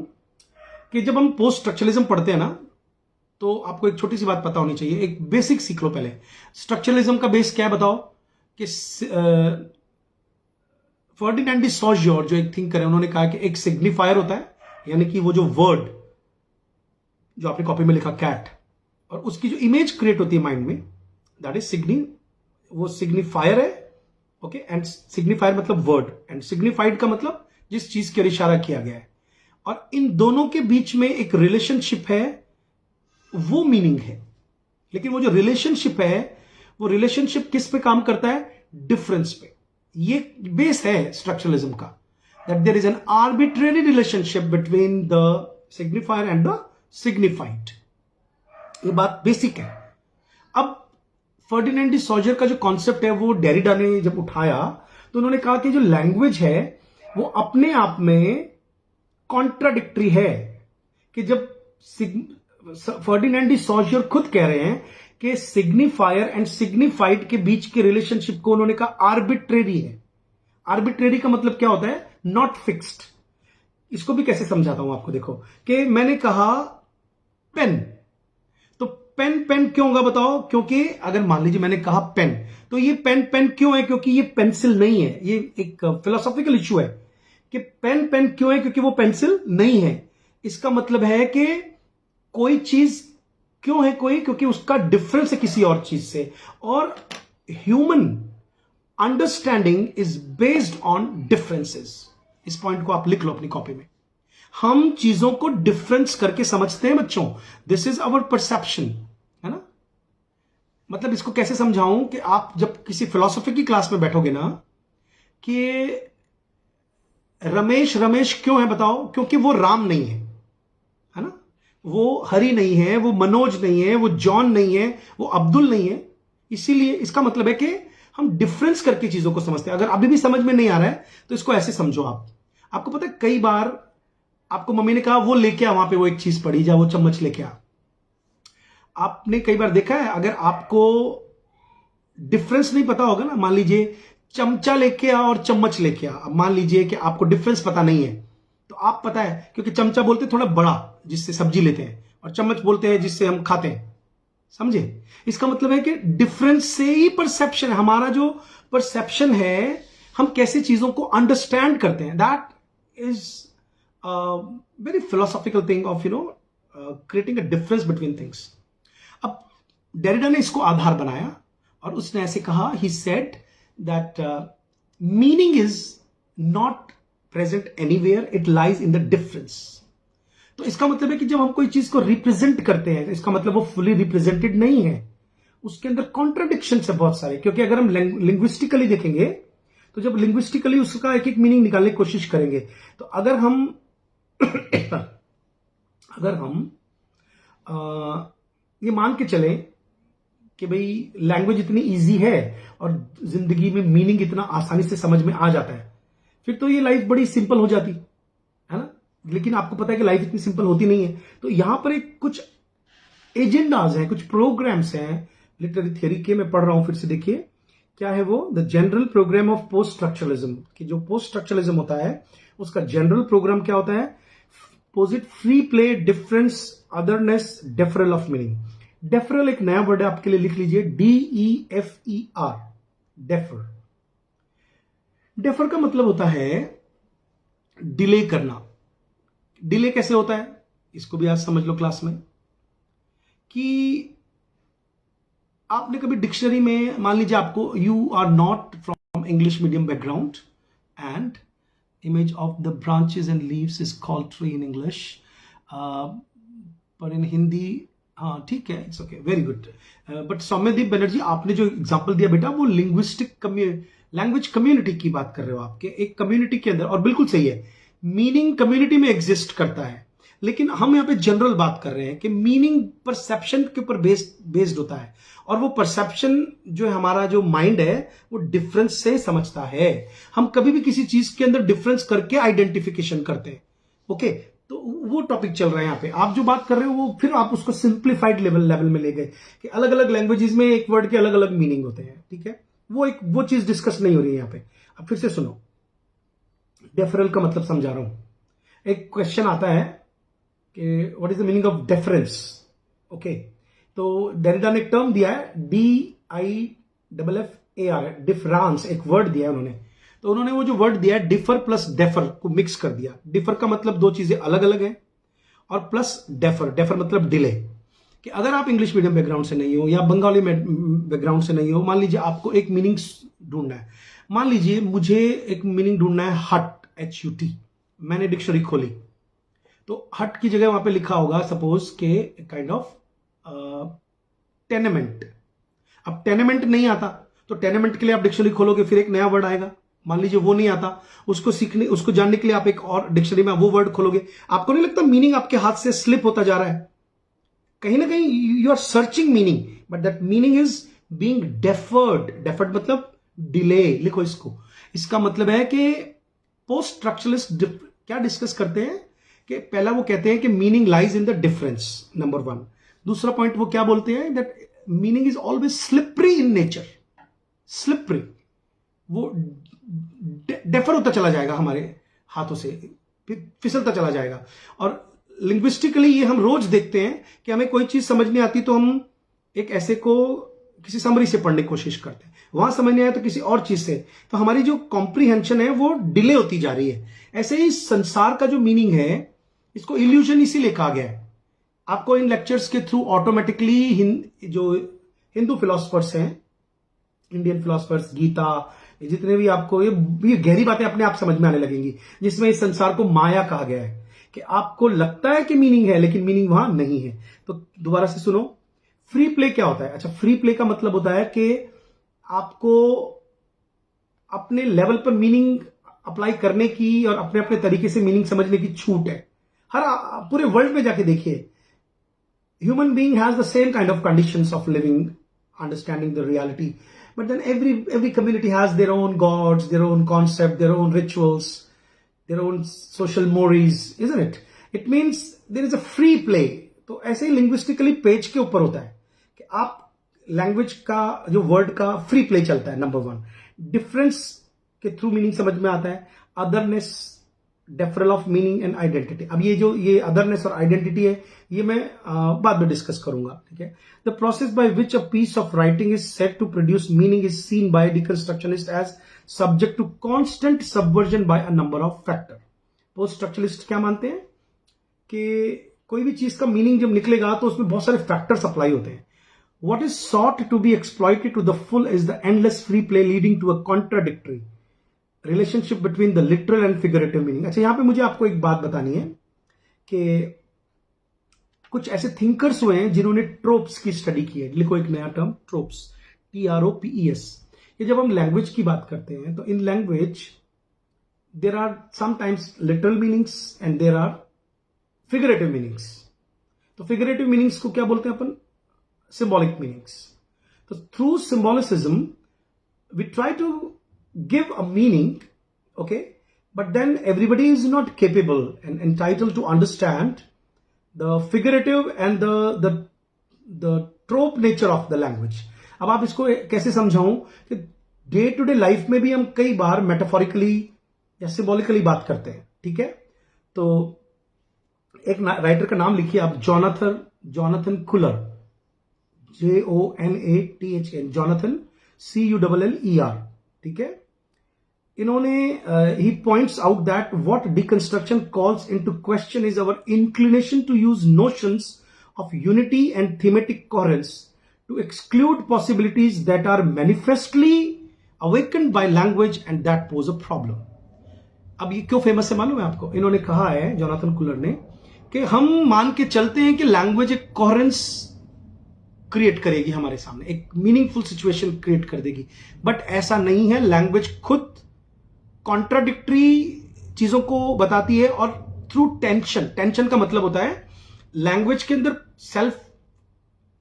कि जब हम पोस्ट स्ट्रक्चरलिज्म पढ़ते हैं ना, तो आपको एक छोटी सी बात पता होनी चाहिए. एक बेसिक सीख लो पहले. स्ट्रक्चरलिज्म का बेस क्या है बताओ, कि फर्डिनेंड डी सॉज्योर जो एक थिंकर है, उन्होंने कहा कि एक सिग्निफायर होता है, यानी कि वो जो वर्ड जो आपने कॉपी में लिखा कैट, और उसकी जो इमेज क्रिएट होती है माइंड में, दैट इज वो सिग्निफायर है. ओके, एंड सिग्निफायर मतलब वर्ड, एंड सिग्निफाइड का मतलब जिस चीज की ओर इशारा किया गया है. और इन दोनों के बीच में एक रिलेशनशिप है, वो मीनिंग है. लेकिन वो जो रिलेशनशिप है, वो रिलेशनशिप किस पे काम करता है? डिफरेंस पे. ये बेस है स्ट्रक्चरलिज्म का, that there is an arbitrary relationship between the signifier and the signified. ये बात बेसिक है. अब फर्डिनेंड डी सॉजर का जो कॉन्सेप्ट है वो डेरिडा ने जब उठाया, तो उन्होंने कहा कि जो लैंग्वेज है वो अपने आप में कॉन्ट्राडिक्टरी है. कि जब फर्डिनेंड डी सॉजर खुद कह रहे हैं कि सिग्निफायर एंड सिग्निफाइड के बीच के रिलेशनशिप को उन्होंने कहा आर्बिट्रेरी है. आर्बिट्रेरी का मतलब क्या होता है? Not fixed. इसको भी कैसे समझाता हूं आपको, देखो कि मैंने कहा पेन, तो पेन क्यों होगा बताओ? क्योंकि अगर मान लीजिए मैंने कहा पेन, तो ये पेन क्यों है? क्योंकि ये पेंसिल नहीं है. ये एक फिलोसॉफिकल इश्यू है कि पेन क्यों है? क्योंकि वो पेंसिल नहीं है. इसका मतलब है कि कोई चीज क्यों है क्योंकि उसका डिफरेंस है किसी और चीज से. और human understanding is based on differences. इस पॉइंट को आप लिख लो अपनी कॉपी में. हम चीजों को डिफरेंस करके समझते हैं बच्चों. दिस इज आवर परसेप्शन, है ना. मतलब इसको कैसे समझाऊं कि आप जब किसी फिलॉसफी की क्लास में बैठोगे ना, कि रमेश क्यों है बताओ? क्योंकि वो राम नहीं है ना. वो हरि नहीं है, वो मनोज नहीं है, वो जॉन नहीं है, वो अब्दुल नहीं है. इसीलिए इसका मतलब है कि हम डिफरेंस करके चीजों को समझते हैं. अगर अभी भी समझ में नहीं आ रहा है तो इसको ऐसे समझो. आपको पता है कई बार आपको मम्मी ने कहा वो लेके आ, वहां पे वो एक चीज पड़ी, जा वो चम्मच लेके आ. आपने कई बार देखा है, अगर आपको डिफरेंस नहीं पता होगा ना, मान लीजिए चमचा लेके आ और चम्मच लेके आ. अब मान लीजिए कि आपको डिफरेंस पता नहीं है, तो आप पता है, क्योंकि चमचा बोलते हैं थोड़ा बड़ा जिससे सब्जी लेते हैं, और चम्मच बोलते हैं जिससे हम खाते हैं. समझे? इसका मतलब है कि डिफरेंस से ही परसेप्शन है. हमारा जो परसेप्शन है, हम कैसे चीजों को अंडरस्टैंड करते हैं, that is very philosophical thing of creating a difference between things. अब डेरिडा ने इसको आधार बनाया और उसने ऐसे कहा, he said that meaning is not present anywhere, it lies in the difference. तो इसका मतलब है कि जब हम कोई चीज को रिप्रेजेंट करते हैं, तो इसका मतलब वो फुली रिप्रेजेंटेड नहीं है. उसके अंदर कॉन्ट्राडिक्शन है बहुत सारे. क्योंकि अगर हम लिंग्विस्टिकली देखेंगे, तो जब लिंग्विस्टिकली उसका एक एक मीनिंग निकालने की कोशिश करेंगे, तो अगर हम ये मान के चलें कि भाई लैंग्वेज इतनी इजी है और जिंदगी में मीनिंग इतना आसानी से समझ में आ जाता है, फिर तो ये लाइफ बड़ी सिंपल हो जाती है ना. लेकिन आपको पता है कि लाइफ इतनी सिंपल होती नहीं है। तो यहां पर एक कुछ एजेंडाज हैं, कुछ प्रोग्राम्स हैं लिटरेरी थियरी के, मैं पढ़ रहा हूं फिर से, देखिए क्या है वो। The general programme of post structuralism, कि जो पोस्ट स्ट्रक्चरलिज्म होता है उसका जनरल प्रोग्राम क्या होता है? पोजिट free play, difference, otherness, deferral of meaning. Deferral एक नया वर्ड है आपके लिए, लिख लीजिए, DEFER, डेफर। डेफर का मतलब होता है डिले करना। डिले कैसे होता है इसको भी आज समझ लो क्लास में, कि आपने कभी डिक्शनरी में, मान लीजिए आपको, you are not from English medium background and image of the branches and leaves is called tree in English, पर इन हिंदी, हाँ ठीक है, it's okay, very good. But Saumyadeep Banerjee, आपने जो एग्जांपल दिया बेटा वो लिंग्विस्टिक लैंग्वेज कम्युनिटी की बात कर रहे हो, आपके एक कम्युनिटी के अंदर, और बिल्कुल सही है, मीनिंग कम्युनिटी में एग्जिस्ट करता है, लेकिन हम यहां पे जनरल बात कर रहे हैं कि मीनिंग परसेप्शन के ऊपर बेस्ड होता है, और वो परसेप्शन जो है, हमारा जो माइंड है वो डिफरेंस से समझता है। हम कभी भी किसी चीज के अंदर डिफरेंस करके आइडेंटिफिकेशन करते हैं। ओके, तो वो टॉपिक चल रहा है यहाँ पे। आप जो बात कर रहे हो वो फिर आप उसको सिंप्लीफाइड लेवल में ले गए कि अलग अलग लैंग्वेजेस में एक वर्ड के अलग अलग मीनिंग होते हैं, ठीक है, वो चीज डिस्कस नहीं हो रही है यहाँ पे। अब फिर से सुनो, डेफरल का मतलब समझा रहा हूं। एक क्वेश्चन आता है कि what is the meaning of deference. Okay, तो डेरिडा ने एक टर्म दिया है, DIFFAR, डिफरेंस, एक वर्ड दिया है उन्होंने। तो उन्होंने वो जो वर्ड दिया है डिफर प्लस डेफर को मिक्स कर दिया। डिफर का मतलब दो चीजें अलग अलग हैं, और प्लस डेफर मतलब डिले। कि अगर आप इंग्लिश मीडियम बैकग्राउंड से नहीं हो या बंगाली बैकग्राउंड से नहीं हो, मान लीजिए आपको एक मीनिंग ढूंढना है, मान लीजिए मुझे एक मीनिंग ढूंढना है हट, HUT। मैंने डिक्शनरी खोली तो हट की जगह वहां पे लिखा होगा सपोज के काइंड ऑफ टेनेमेंट। अब टेनेमेंट नहीं आता तो टेनेमेंट के लिए आप डिक्शनरी खोलोगे, फिर एक नया वर्ड आएगा। मान लीजिए वो नहीं आता, उसको जानने के लिए आप एक और डिक्शनरी में वो वर्ड खोलोगे। आपको नहीं लगता मीनिंग आपके हाथ से स्लिप होता जा रहा है? कहीं ना कहीं you are searching meaning, but that meaning is being deferred. Deferred मतलब डिले। लिखो इसको, इसका मतलब है कि पोस्ट स्ट्रक्चरलिस्ट क्या डिस्कस करते हैं कि पहला वो कहते हैं कि meaning lies in the difference, number 1। दूसरा पॉइंट वो क्या बोलते हैं, that meaning is always slippery in nature. Slippery, वो डेफर होता चला जाएगा हमारे हाथों से, फिसलता चला जाएगा। और लिंग्विस्टिकली ये हम रोज देखते हैं कि हमें कोई चीज समझ नहीं आती तो हम एक ऐसे को किसी समरी से पढ़ने की कोशिश करते हैं, वहां समझ नहीं आया तो किसी और चीज से, तो हमारी जो कॉम्प्रीहेंशन है वो डिले होती जा रही है। ऐसे ही संसार का जो मीनिंग है, इसको इल्यूजन इसीलिए कहा गया है। आपको इन लेक्चर्स के थ्रू ऑटोमेटिकली जो हिंदू फिलोसफर्स हैं, इंडियन फिलोसफर्स, गीता, जितने भी आपको ये गहरी बातें अपने आप समझ में आने लगेंगी, जिसमें इस संसार को माया कहा गया है, कि आपको लगता है कि मीनिंग है लेकिन मीनिंग वहां नहीं है। तो दोबारा से सुनो, फ्री प्ले क्या होता है? अच्छा, फ्री प्ले का मतलब होता है कि आपको अपने लेवल पर मीनिंग अप्लाई करने की और अपने अपने तरीके से मीनिंग समझने की छूट है। हर पूरे वर्ल्ड में जाके देखिए, human being has the same kind of conditions of living, understanding the reality, but then every community has their own gods, their own concept, their own rituals, their own social mores, isn't it? It means there is a free play. तो ऐसे ही linguistically page के ऊपर होता है कि आप language का जो वर्ड का फ्री प्ले चलता है, नंबर 1। डिफरेंस के थ्रू मीनिंग समझ में आता है, otherness, deferral of meaning and identity. अब ये अदरनेस और आइडेंटिटी है, ये मैं बाद में डिस्कस करूंगा, ठीक है। The process by which a piece of writing is set to produce meaning is seen by deconstructionist as subject to constant subversion by a number of factor. Post structuralist क्या मानते हैं कि कोई भी चीज का मीनिंग जब निकलेगा तो उसमें बहुत सारे फैक्टर्स अप्लाई होते हैं। What is sought to be exploited to the full is the endless free play leading to a contradictory relationship between the literal and figurative meaning। अच्छा, यहां पे मुझे आपको एक बात बतानी है कि कुछ ऐसे थिंकर्स हुए हैं जिन्होंने ट्रोप्स की स्टडी की है। लिखो एक नया टर्म, ट्रोप्स, TROPES। ये जब हम लैंग्वेज की बात करते हैं तो in language there are sometimes literal meanings and there are figurative meanings. तो फिगरेटिव मीनिंग्स को क्या बोलते हैं अपन? symbolic meanings. So through symbolicism, we try to give a meaning, okay, but then everybody is not capable and entitled to understand the figurative and the trope nature of the language. अब आप इसको कैसे समझाऊं कि day to day life में भी हम कई बार मेटाफोरिकली या सिंबॉलिकली बात करते हैं, ठीक है? तो एक राइटर का नाम लिखिए आप, Jonathan Culler, JONATHN, Jonathan CULLER, ठीक है? इन्होंने ही points out that what deconstruction calls into question is our inclination to use notions of unity and thematic coherence to exclude possibilities that are manifestly awakened by language and that pose a problem. अब ये क्यों famous है मालूम है आपको? इन्होंने कहा है, जोनाथन कुलर ने, कि हम मान के चलते हैं कि लैंग्वेज एक कोहेरेंस क्रिएट करेगी हमारे सामने, एक मीनिंगफुल सिचुएशन क्रिएट कर देगी, बट ऐसा नहीं है. लैंग्वेज खुद कॉन्ट्राडिक्टरी चीजों को बताती है और थ्रू टेंशन का मतलब होता है लैंग्वेज के अंदर सेल्फ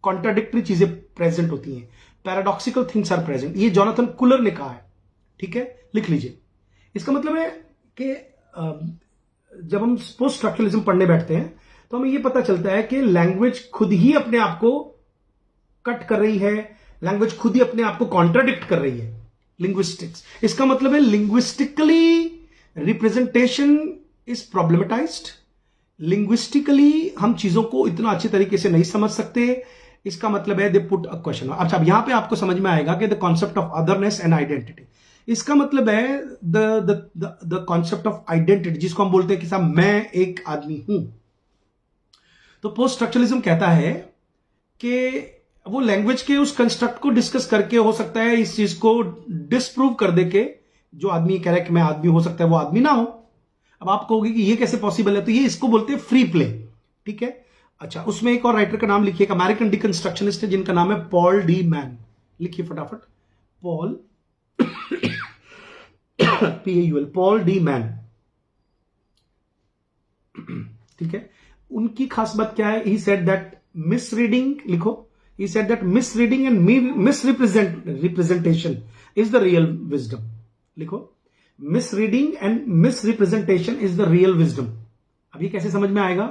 कॉन्ट्राडिक्टरी चीजें प्रेजेंट होती हैं, पैराडॉक्सिकल थिंग्स आर प्रेजेंट. ये जोनाथन कुलर ने कहा है, ठीक है? लिख लीजिए. इसका मतलब है कि जब हम पोस्ट स्ट्रक्चरलिज्म पढ़ने बैठते हैं तो हमें यह पता चलता है कि लैंग्वेज खुद ही अपने आप को कट कर रही है, लैंग्वेज खुद ही अपने आप को कॉन्ट्राडिक्ट कर रही है. लिंग्विस्टिक्स, इसका मतलब है लिंग्विस्टिकली रिप्रेजेंटेशन इज प्रॉब्लमेटाइज्ड. लिंग्विस्टिकली हम चीजों को इतना अच्छे तरीके से नहीं समझ सकते. इसका मतलब है दे पुट अ क्वेश्चन. अच्छा, अब यहां पे आपको समझ में आएगा कि the concept of otherness and identity. इसका मतलब है द कॉन्सेप्ट ऑफ आइडेंटिटी, जिसको हम बोलते हैं कि साहब मैं एक आदमी हूं. तो पोस्ट स्ट्रक्चरलिज्म कहता है कि वो लैंग्वेज के उस कंस्ट्रक्ट को डिस्कस करके हो सकता है इस चीज को डिसप्रूव कर दे के जो आदमी कह रहा है कि मैं आदमी, हो सकता है वो आदमी ना हो. अब आप कहोगे कि ये कैसे पॉसिबल है? तो ये इसको बोलते हैं फ्री प्ले, ठीक है? अच्छा, उसमें एक और राइटर का नाम लिखिए, अमेरिकन डिकंस्ट्रक्शनिस्ट है जिनका नाम है पॉल डी मैन. लिखिए फटाफट, Paul PAUL, Paul de man, ठीक है? उनकी खास बात क्या है? ही सेड दैट मिसरीडिंग, लिखो, he said that misreading and misrepresentation is the real wisdom. लिखो, misreading and misrepresentation is the real wisdom. अब ये कैसे समझ में आएगा?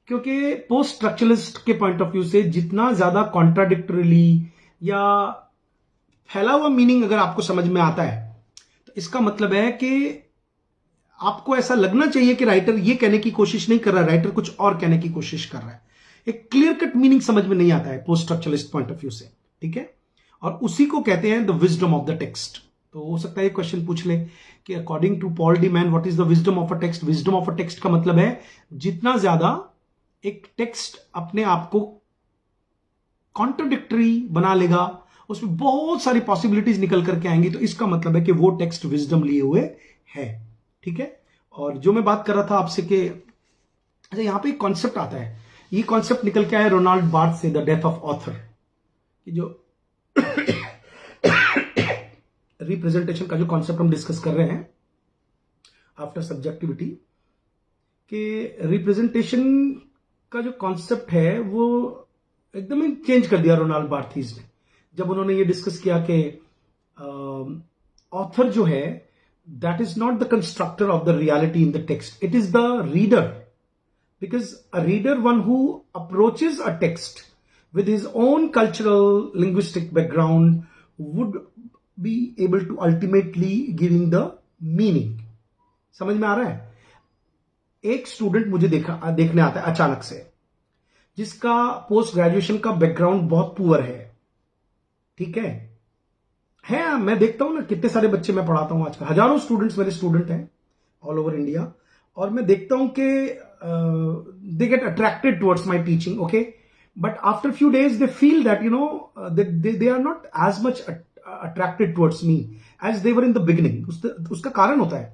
क्योंकि पोस्ट स्ट्रक्चरलिस्ट के पॉइंट ऑफ व्यू से जितना ज्यादा कॉन्ट्राडिक्टरीली या फैला हुआ मीनिंग अगर आपको समझ में आता है तो इसका मतलब है कि आपको ऐसा लगना चाहिए कि राइटर ये कहने की कोशिश नहीं कर रहा है, राइटर कुछ और कहने की कोशिश कर रहा है. एक क्लियर कट मीनिंग समझ में नहीं आता है post structuralist point of view से, ठीक है? और उसी को कहते हैं the wisdom of the text. तो हो सकता है क्वेश्चन पूछ ले कि according to Paul de Man what is the wisdom of a text. Wisdom of a text का मतलब है जितना ज्यादा एक टेक्स्ट अपने आप को कॉन्ट्राडिक्टरी बना लेगा, उसमें बहुत सारी पॉसिबिलिटीज निकल करके आएंगी, तो इसका मतलब है कि वो टेक्स्ट विजडम लिए हुए है, ठीक है? और जो मैं बात कर रहा था आपसे कि अच्छा, यहां पे एक कॉन्सेप्ट आता है, ये कॉन्सेप्ट निकल के आया रोनाल्ड बार्थ से, द डेथ ऑफ ऑथर. जो रिप्रेजेंटेशन का जो कॉन्सेप्ट हम डिस्कस कर रहे हैं आफ्टर सब्जेक्टिविटी, कि रिप्रेजेंटेशन का जो कॉन्सेप्ट है वो एकदम ही चेंज कर दिया रोनाल्ड बार्थीज ने, जब उन्होंने ये डिस्कस किया कि ऑथर जो है that is not the constructor of the reality in the text, it is the reader. Because a reader, one who approaches a text with his own cultural, linguistic background, would be able to ultimately giving the meaning. समझ में आ रहा है? एक student मुझे देखने आता है अचानक से, जिसका पोस्ट ग्रेजुएशन का बैकग्राउंड बहुत पुअर है, ठीक है? मैं देखता हूं ना, कितने सारे बच्चे मैं पढ़ाता हूं आजकल, हजारों स्टूडेंट्स मेरे स्टूडेंट हैं ऑल ओवर इंडिया, और मैं देखता हूं कि they get attracted towards my teaching, okay, but after few days they feel that they are not as much attracted towards me as they were in the beginning. उसका कारण होता है,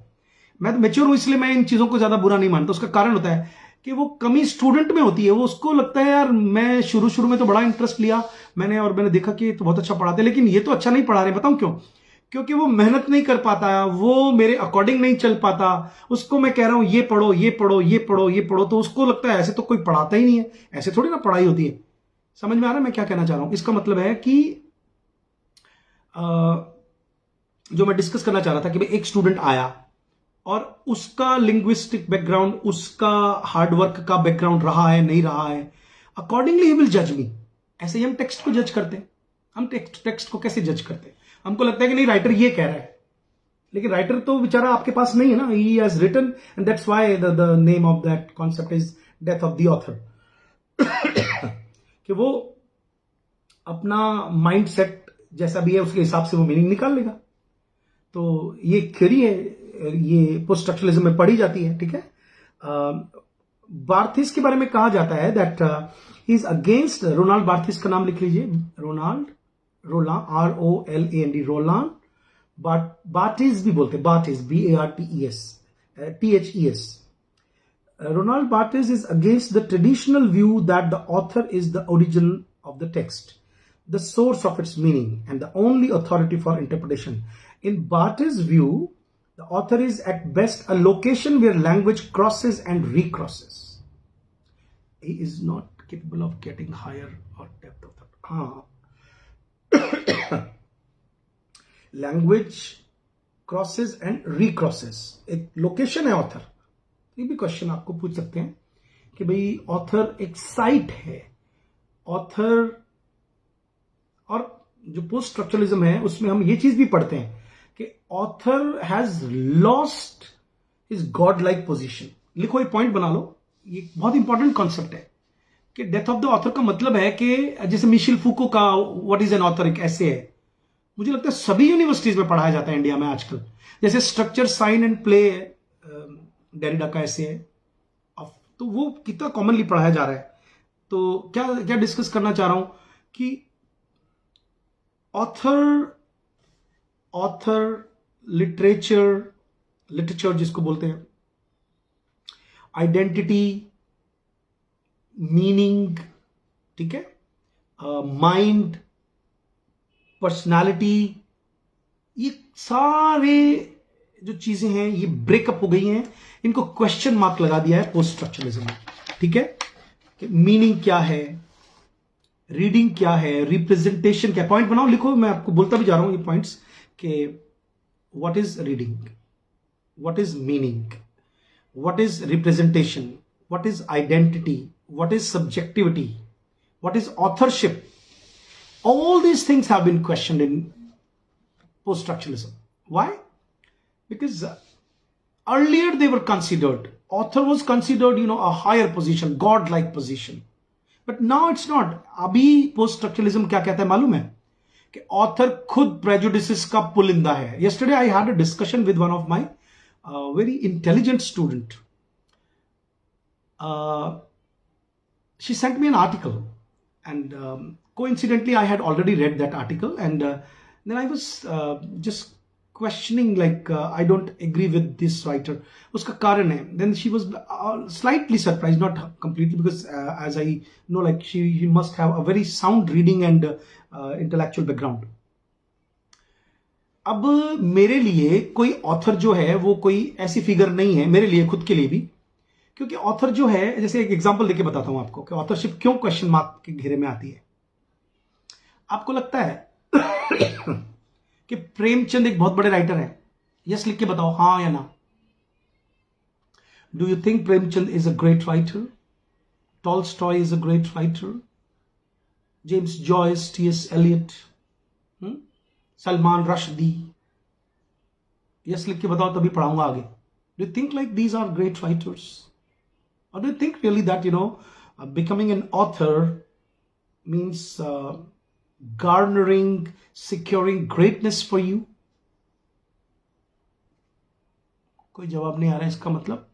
मैं तो मैच्योर हूं इसलिए मैं इन चीजों को ज्यादा बुरा नहीं मानता. उसका कारण होता है कि वो कमी स्टूडेंट में होती है. वो उसको लगता है यार मैं शुरू में तो बड़ा इंटरेस्ट लिया मैंने देखा कि तो बहुत अच्छा पढ़ाते, लेकिन ये तो अच्छा नहीं पढ़ा रहे. बताऊं क्यों? क्योंकि वो मेहनत नहीं कर पाता, वो मेरे अकॉर्डिंग नहीं चल पाता. उसको मैं कह रहा हूं ये पढ़ो ये पढ़ो ये पढ़ो ये पढ़ो, तो उसको लगता है ऐसे तो कोई पढ़ाता ही नहीं है, ऐसे थोड़ी ना पढ़ाई होती है. समझ में आ रहा है मैं क्या कहना चाह रहा हूं? इसका मतलब है कि जो मैं डिस्कस करना चाह रहा था कि भाई एक स्टूडेंट आया और उसका लिंग्विस्टिक बैकग्राउंड, उसका हार्डवर्क का बैकग्राउंड रहा है नहीं रहा है, अकॉर्डिंगली ही विल जज मी। ऐसे ही हम टेक्स्ट को जज करते हैं। हम टेक्स्ट को कैसे जज करते हैं? हमको लगता है कि नहीं, राइटर ये कह रहा है, लेकिन राइटर तो बेचारा आपके पास नहीं है ना। He has written, and that's why the name of that concept is death of the author. कि वो अपना माइंड सेट जैसा भी है उसके हिसाब से वो मीनिंग निकाल लेगा। तो ये थ्योरी है, ये पोस्ट स्ट्रक्चरलिज्म में पढ़ी जाती है, ठीक है। बार्थिस के बारे में कहा जाता है that he is against, Roland Barthes का नाम लिख लीजिए, रोनाल्ड, ROLAND, रोलान बार्थिस भी बोलते हैं, बार्थिस, BARTES, Ronald Barthes is against the traditional view that the author is the origin of the text, the source of its meaning, and the only authority for interpretation. In Barthes' view, the author is at best a location where language crosses and recrosses. He is not capable of getting higher or depth of that. Language crosses and recrosses. एक location है author. ये भी question आपको पूछ सकते हैं कि भाई ऑथर एक साइट है, ऑथर। और जो पोस्ट स्ट्रक्चरलिज्म है उसमें हम ये चीज भी पढ़ते हैं कि author has lost his God like position. लिखो, ये पॉइंट बना लो, ये बहुत इंपॉर्टेंट कॉन्सेप्ट है कि डेथ ऑफ द ऑथर का मतलब है कि जैसे मिशेल फूको का व्हाट इज एन ऑथर एक ऐसे है, मुझे लगता है सभी यूनिवर्सिटीज में पढ़ाया जाता है इंडिया में आजकल। जैसे structure, sign and play, Derrida का ऐसे है, तो वो कितना कॉमनली पढ़ाया जा रहा है। तो क्या क्या डिस्कस करना चाह रहा हूं कि ऑथर लिटरेचर जिसको बोलते हैं, आइडेंटिटी, मीनिंग, ठीक है, माइंड, पर्सनालिटी, ये सारे जो चीजें हैं ये ब्रेकअप हो गई हैं। इनको क्वेश्चन मार्क लगा दिया है पोस्ट स्ट्रक्चरलिज्म में, ठीक है। कि मीनिंग क्या है, रीडिंग क्या है, रिप्रेजेंटेशन क्या, पॉइंट बनाओ, लिखो, मैं आपको बोलता भी जा रहा हूं ये पॉइंट्स कि what is reading, what is meaning, what is representation, what is identity, what is subjectivity, what is authorship. All these things have been questioned in post-structuralism. Why? Because earlier they were considered, author was considered, a higher position, God-like position. But now it's not. अभी post-structuralism क्या कहता है मालूम है? कि author खुद prejudices का पुलिंदा है. Yesterday I had a discussion with one of my very intelligent student. She sent me an article, and coincidentally I had already read that article, and then I was just questioning, like, I don't agree with this writer. Uska karan hai. Then she was slightly surprised, not completely, because as I know, like, she must have a very sound reading and intellectual background. अब मेरे लिए कोई author जो है वो कोई ऐसी figure नहीं है, मेरे लिए खुद के लिए भी, क्योंकि ऑथर जो है, जैसे एक एग्जांपल देके बताता हूं आपको कि ऑथरशिप क्यों क्वेश्चन मार्क के घेरे में आती है। आपको लगता है कि प्रेमचंद एक बहुत बड़े राइटर हैं? यस लिख के बताओ, हाँ या ना। Do you think Premchand is a great writer? Tolstoy is a great writer? James Joyce, T S. Eliot, Salman Rushdie? Yes लिख के बताओ, तभी पढ़ाऊंगा आगे। Do you think like these are great writers? और do you think really that becoming an author means garnering, securing greatness for you? कोई जवाब नहीं आ रहा है इसका मतलब।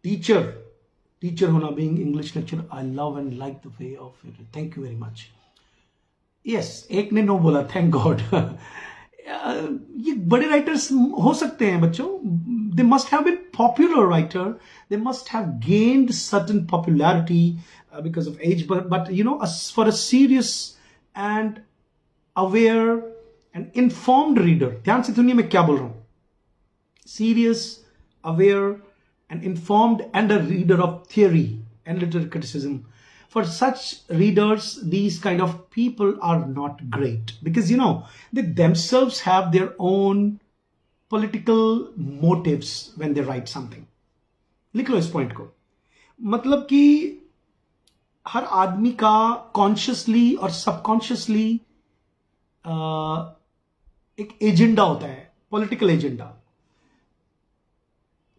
टीचर होना, being English lecturer, I love and like the way of it. Thank you very much. Yes, एक ने नो बोला, thank God. ये बड़े राइटर्स हो सकते हैं बच्चों, they must have been popular writer, they must have gained certain popularity because of age, but for a serious and aware and informed reader, ध्यान से सुनिए मैं क्या बोल रहा हूं, serious, aware and informed and a reader of theory and literary criticism, For such readers, these kind of people are not great because they themselves have their own political motives when they write something. लिख लो इस point को. मतलब कि हर आदमी का consciously और subconsciously एक agenda होता है, political agenda.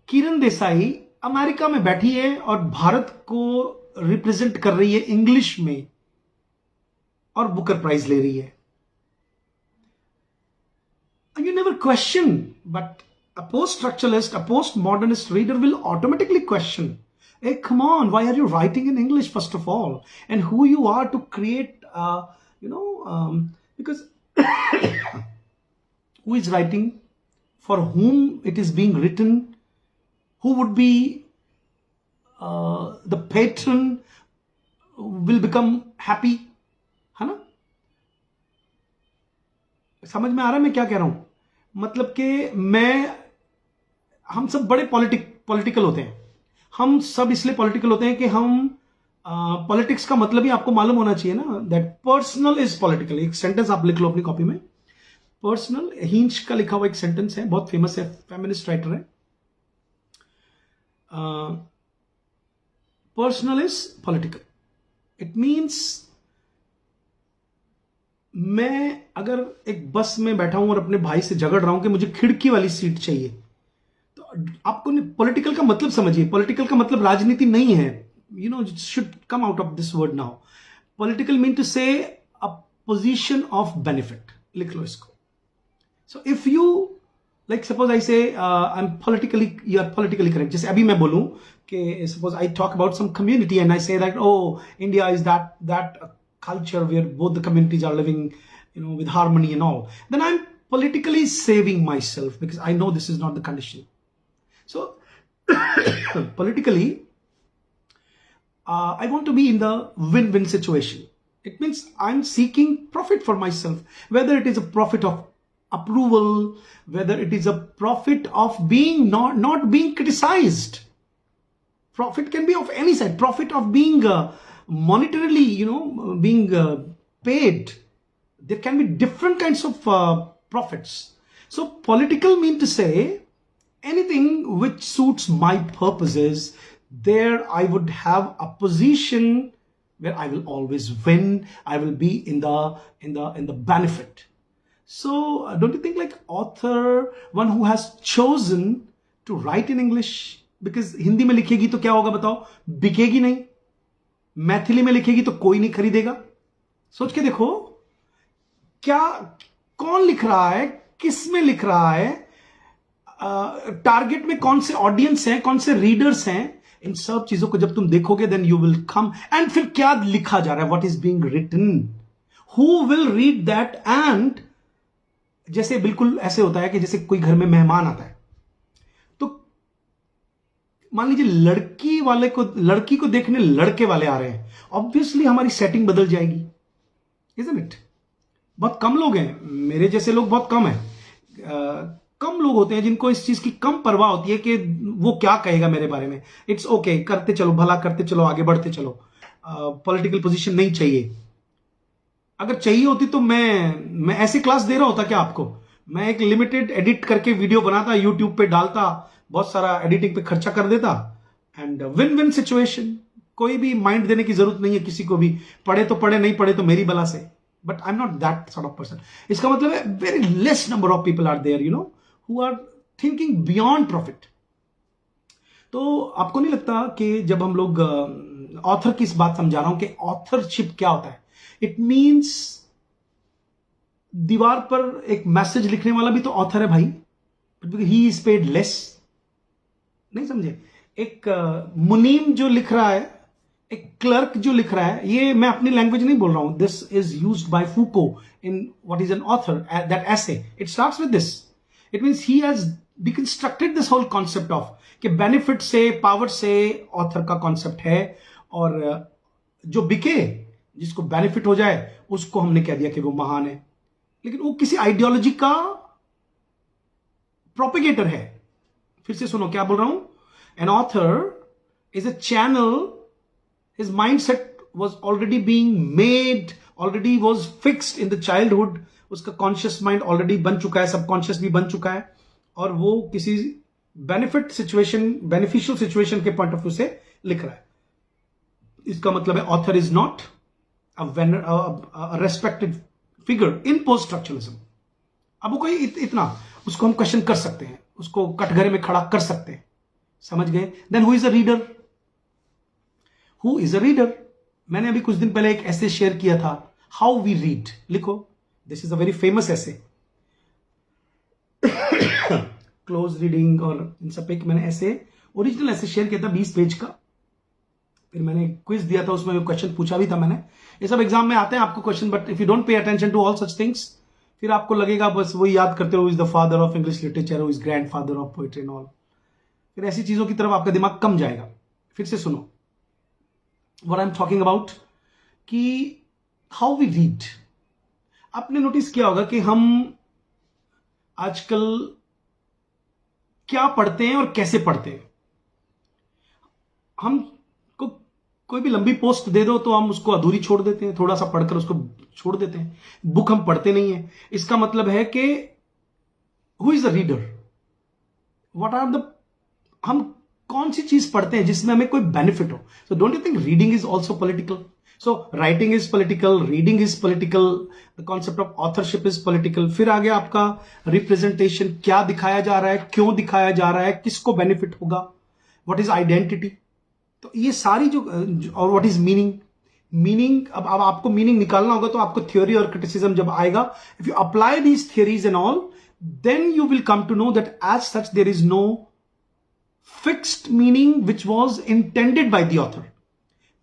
Kiran Desai America में बैठी है और भारत को रिप्रेजेंट कर रही है इंग्लिश में और बुकर प्राइज ले रही है. You never question, but a post-structuralist, a post-modernist reader will automatically question, hey, come on, why are you writing in English first of all? And who you are to create, because who is writing, for whom it is being written, who would be the patron will become happy, है ना? समझ में आ रहा है मैं क्या कह रहा हूं? मतलब कि हम सब बड़े पॉलिटिकल होते हैं. हम सब इसलिए पॉलिटिकल होते हैं कि हम पॉलिटिक्स का मतलब ही आपको मालूम होना चाहिए ना, दैट पर्सनल इज पॉलिटिकल. एक सेंटेंस आप लिख लो अपनी कॉपी में. पर्सनल, हिंच का लिखा हुआ एक सेंटेंस है, बहुत फेमस है, फेमिनिस्ट राइटर है. Personal is political. It means मैं अगर एक बस में बैठा हूं और अपने भाई से झगड़ रहा हूं कि मुझे खिड़की वाली सीट चाहिए, तो आपको पॉलिटिकल का मतलब समझिए. पॉलिटिकल का मतलब राजनीति नहीं है. Should come out of this word now. Political mean to say a position of benefit. लिख लो इसको. So if you like suppose I say I am politically, you are politically correct. जैसे अभी मैं बोलूं कि suppose I talk about some community and I say that India is that culture where both the communities are living with harmony and all, then I'm politically saving myself because I know this is not the condition. So politically I want to be in the win-win situation. It means I'm seeking profit for myself, whether it is a profit of approval, whether it is a profit of being not being criticized. Profit can be of any side. Profit of being monetarily, being paid. There can be different kinds of profits. So political mean to say anything which suits my purposes. There I would have a position where I will always win. I will be in the benefit. So don't you think like author, one who has chosen to write in English, because Hindi में लिखेगी तो क्या होगा बताओ? बिकेगी नहीं. मैथिली में लिखेगी तो कोई नहीं खरीदेगा. सोच के देखो, क्या कौन लिख रहा है, किस में लिख रहा है, टारगेट में कौन से ऑडियंस हैं, कौन से रीडर्स हैं. इन सब चीजों को जब तुम देखोगे then you will come. And फिर क्या लिखा जा रहा है, what is being written, who will read that. And जैसे बिल्कुल ऐसे होता है कि जैसे कोई घर में मेहमान आता है, मान लीजिए लड़की को देखने लड़के वाले आ रहे हैं, ऑब्वियसली हमारी सेटिंग बदल जाएगी, इजंट इट? बहुत कम लोग हैं, मेरे जैसे लोग बहुत कम हैं. कम लोग होते हैं जिनको इस चीज की कम परवाह होती है कि वो क्या कहेगा मेरे बारे में. इट्स ओके, करते चलो, भला करते चलो, आगे बढ़ते चलो. पॉलिटिकल पोजीशन नहीं चाहिए. अगर चाहिए होती तो मैं ऐसी क्लास दे रहा होता क्या आपको? मैं एक लिमिटेड एडिट करके वीडियो बनाता, यूट्यूब पे डालता, बहुत सारा एडिटिंग पे खर्चा कर देता, एंड विन विन सिचुएशन. कोई भी माइंड देने की जरूरत नहीं है किसी को भी. पढ़े तो पढ़े, नहीं पढ़े तो मेरी बला से. But I am not that sort of person. इसका मतलब है very less number of people are there who are thinking beyond profit. तो आपको नहीं लगता कि जब हम लोग ऑथर की इस बात समझा रहा हूं कि ऑथरशिप क्या होता है? इट मीन्स दीवार पर एक मैसेज लिखने वाला भी तो ऑथर है भाई, ही इज पेड लेस. नहीं समझे? एक मुनीम जो लिख रहा है, एक क्लर्क जो लिख रहा है, ये मैं अपनी लैंग्वेज नहीं बोल रहा हूं. This is used by Foucault in what is an author, that essay. It starts with this. It means he has deconstructed this whole concept of कि बेनिफिट से, पावर से ऑथर का कॉन्सेप्ट है. और जो बिके, जिसको बेनिफिट हो जाए, उसको हमने कह दिया कि वो महान है. लेकिन वो किसी आइडियोलॉजी का प्रोपेगेटर है. फिर से सुनो क्या बोल रहा हूं. An author is a channel his mindset was already being made, already was fixed in the childhood, उसका कॉन्शियस माइंड ऑलरेडी बन चुका है, सबकॉन्शियस भी बन चुका है, और वो किसी बेनिफिशियल सिचुएशन के पॉइंट ऑफ व्यू से लिख रहा है। इसका मतलब है author is not a respected figure in post structuralism. अब वो कोई इतना उसको हम क्वेश्चन कर सकते हैं, उसको कटघरे में खड़ा कर सकते हैं, समझ गए? Then who is a reader? Who is a reader? मैंने अभी कुछ दिन पहले एक ऐसे शेयर किया था, हाउ वी रीड। लिखो, this is a very famous ऐसे, क्लोज रीडिंग और इन सब पे मैंने ऐसे ओरिजिनल ऐसे शेयर किया था 20 पेज का। फिर मैंने क्विज दिया था, उसमें क्वेश्चन पूछा भी था मैंने। ये सब एग्जाम में आते हैं आपको question, but if you don't pay attention to all such things, फिर आपको लगेगा बस वही याद करते हो, is the father of English literature, is grand father of poetry and all. फिर ऐसी चीजों की तरफ आपका दिमाग कम जाएगा। फिर से सुनो what I am talking about, कि हाउ वी रीड। आपने नोटिस किया होगा कि हम आजकल क्या पढ़ते हैं और कैसे पढ़ते हैं। हम को कोई भी लंबी पोस्ट दे दो तो हम उसको अधूरी छोड़ देते हैं, थोड़ा सा पढ़कर उसको छोड़ देते हैं, बुक हम पढ़ते नहीं है। इसका मतलब है कि who is the reader, what are the, हम कौन सी चीज पढ़ते हैं जिसमें हमें कोई बेनिफिट हो। सो don't you think reading is also political? So writing is political, reading is political, the concept of authorship is political. फिर आगे आपका रिप्रेजेंटेशन, क्या दिखाया जा रहा है, क्यों दिखाया जा रहा है, किसको बेनिफिट होगा, व्हाट इज आइडेंटिटी। तो ये सारी जो और व्हाट इज मीनिंग, अब आपको मीनिंग निकालना होगा, तो आपको थ्योरी और क्रिटिसिज्म जब आएगा, if you apply these theories and all, then you will come to know that as such there is no fixed meaning which was intended by the author.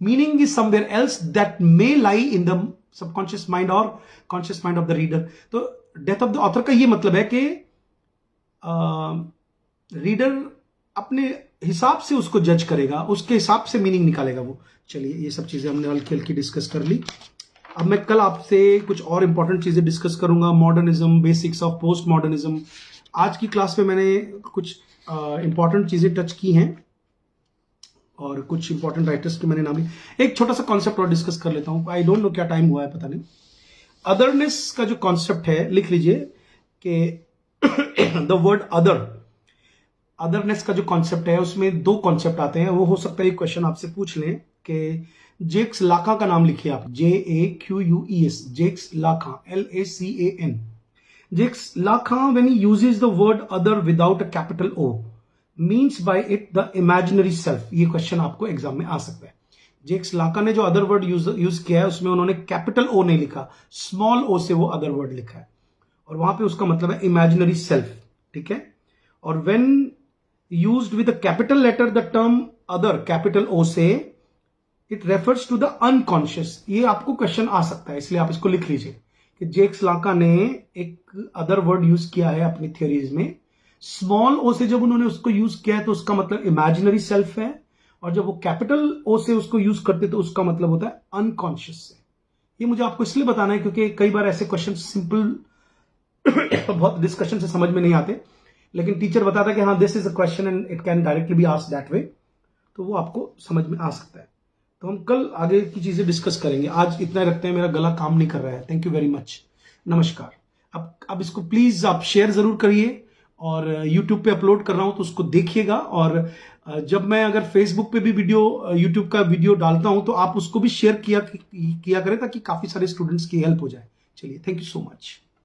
Meaning is somewhere else that may lie in the subconscious mind or conscious mind of the reader. तो death of the author का ये मतलब है कि reader अपने हिसाब से उसको जज करेगा, उसके हिसाब से मीनिंग निकालेगा वो। चलिए, ये सब चीजें हमने हल्की हल्की डिस्कस कर ली। अब मैं कल आपसे कुछ और इंपॉर्टेंट चीजें डिस्कस करूंगा, modernism, basics of post modernism. आज की क्लास में मैंने कुछ इंपॉर्टेंट चीजें टच की हैं और कुछ इंपॉर्टेंट राइटर्स के मैंने नाम लिखे। एक छोटा सा कॉन्सेप्ट और डिस्कस कर लेता हूं। आई डोंट नो क्या टाइम हुआ है, पता नहीं। अदरनेस का जो कॉन्सेप्ट है, लिख लीजिए कि द वर्ड अदर, अदरनेस का जो कॉन्सेप्ट है उसमें दो कॉन्सेप्ट आते हैं। वो हो सकता है एक क्वेश्चन आपसे पूछ लें कि जेक्स लाका का नाम लिखिए आप, JAQUES, Jacques Lacan, LACAN। Jacques Lacan, when he uses the word other without a capital O, means by it the imaginary self। ये क्वेश्चन आपको एग्जाम में आ सकता है। जेक्स लाका ने जो अदर वर्ड यूज किया है उसमें उन्होंने कैपिटल ओ नहीं लिखा, स्मॉल ओ से वो अदर वर्ड लिखा है, और वहां पे उसका मतलब है इमेजिनरी सेल्फ, ठीक है। और when used with the capital letter the term other, capital O से, it refers to the unconscious. ये आपको क्वेश्चन आ सकता है, इसलिए आप इसको लिख लीजिए कि जेक्स लाका ने एक अदर वर्ड यूज किया है अपनी थ्योरीज में, स्मॉल ओ से जब उन्होंने उसको यूज किया है तो उसका मतलब इमेजिनरी सेल्फ है, और जब वो कैपिटल ओ से उसको यूज करते तो उसका मतलब होता है अनकॉन्शियस से। ये मुझे आपको इसलिए बताना है क्योंकि कई बार ऐसे क्वेश्चन सिंपल बहुत डिस्कशन से समझ में नहीं आते, लेकिन टीचर बताता है कि हाँ this is a question and it can directly be asked that way, तो वो आपको समझ में आ सकता है। तो हम कल आगे की चीजें डिस्कस करेंगे। आज इतना रखते हैं, मेरा गला काम नहीं कर रहा है। थैंक यू वेरी मच, नमस्कार। अब इसको प्लीज आप शेयर जरूर करिए, और YouTube पे अपलोड कर रहा हूं तो उसको देखिएगा, और जब मैं अगर Facebook पे भी वीडियो, YouTube का वीडियो डालता हूं तो आप उसको भी शेयर किया करें ताकि काफी सारे स्टूडेंट्स की हेल्प हो जाए। चलिए, थैंक यू सो मच।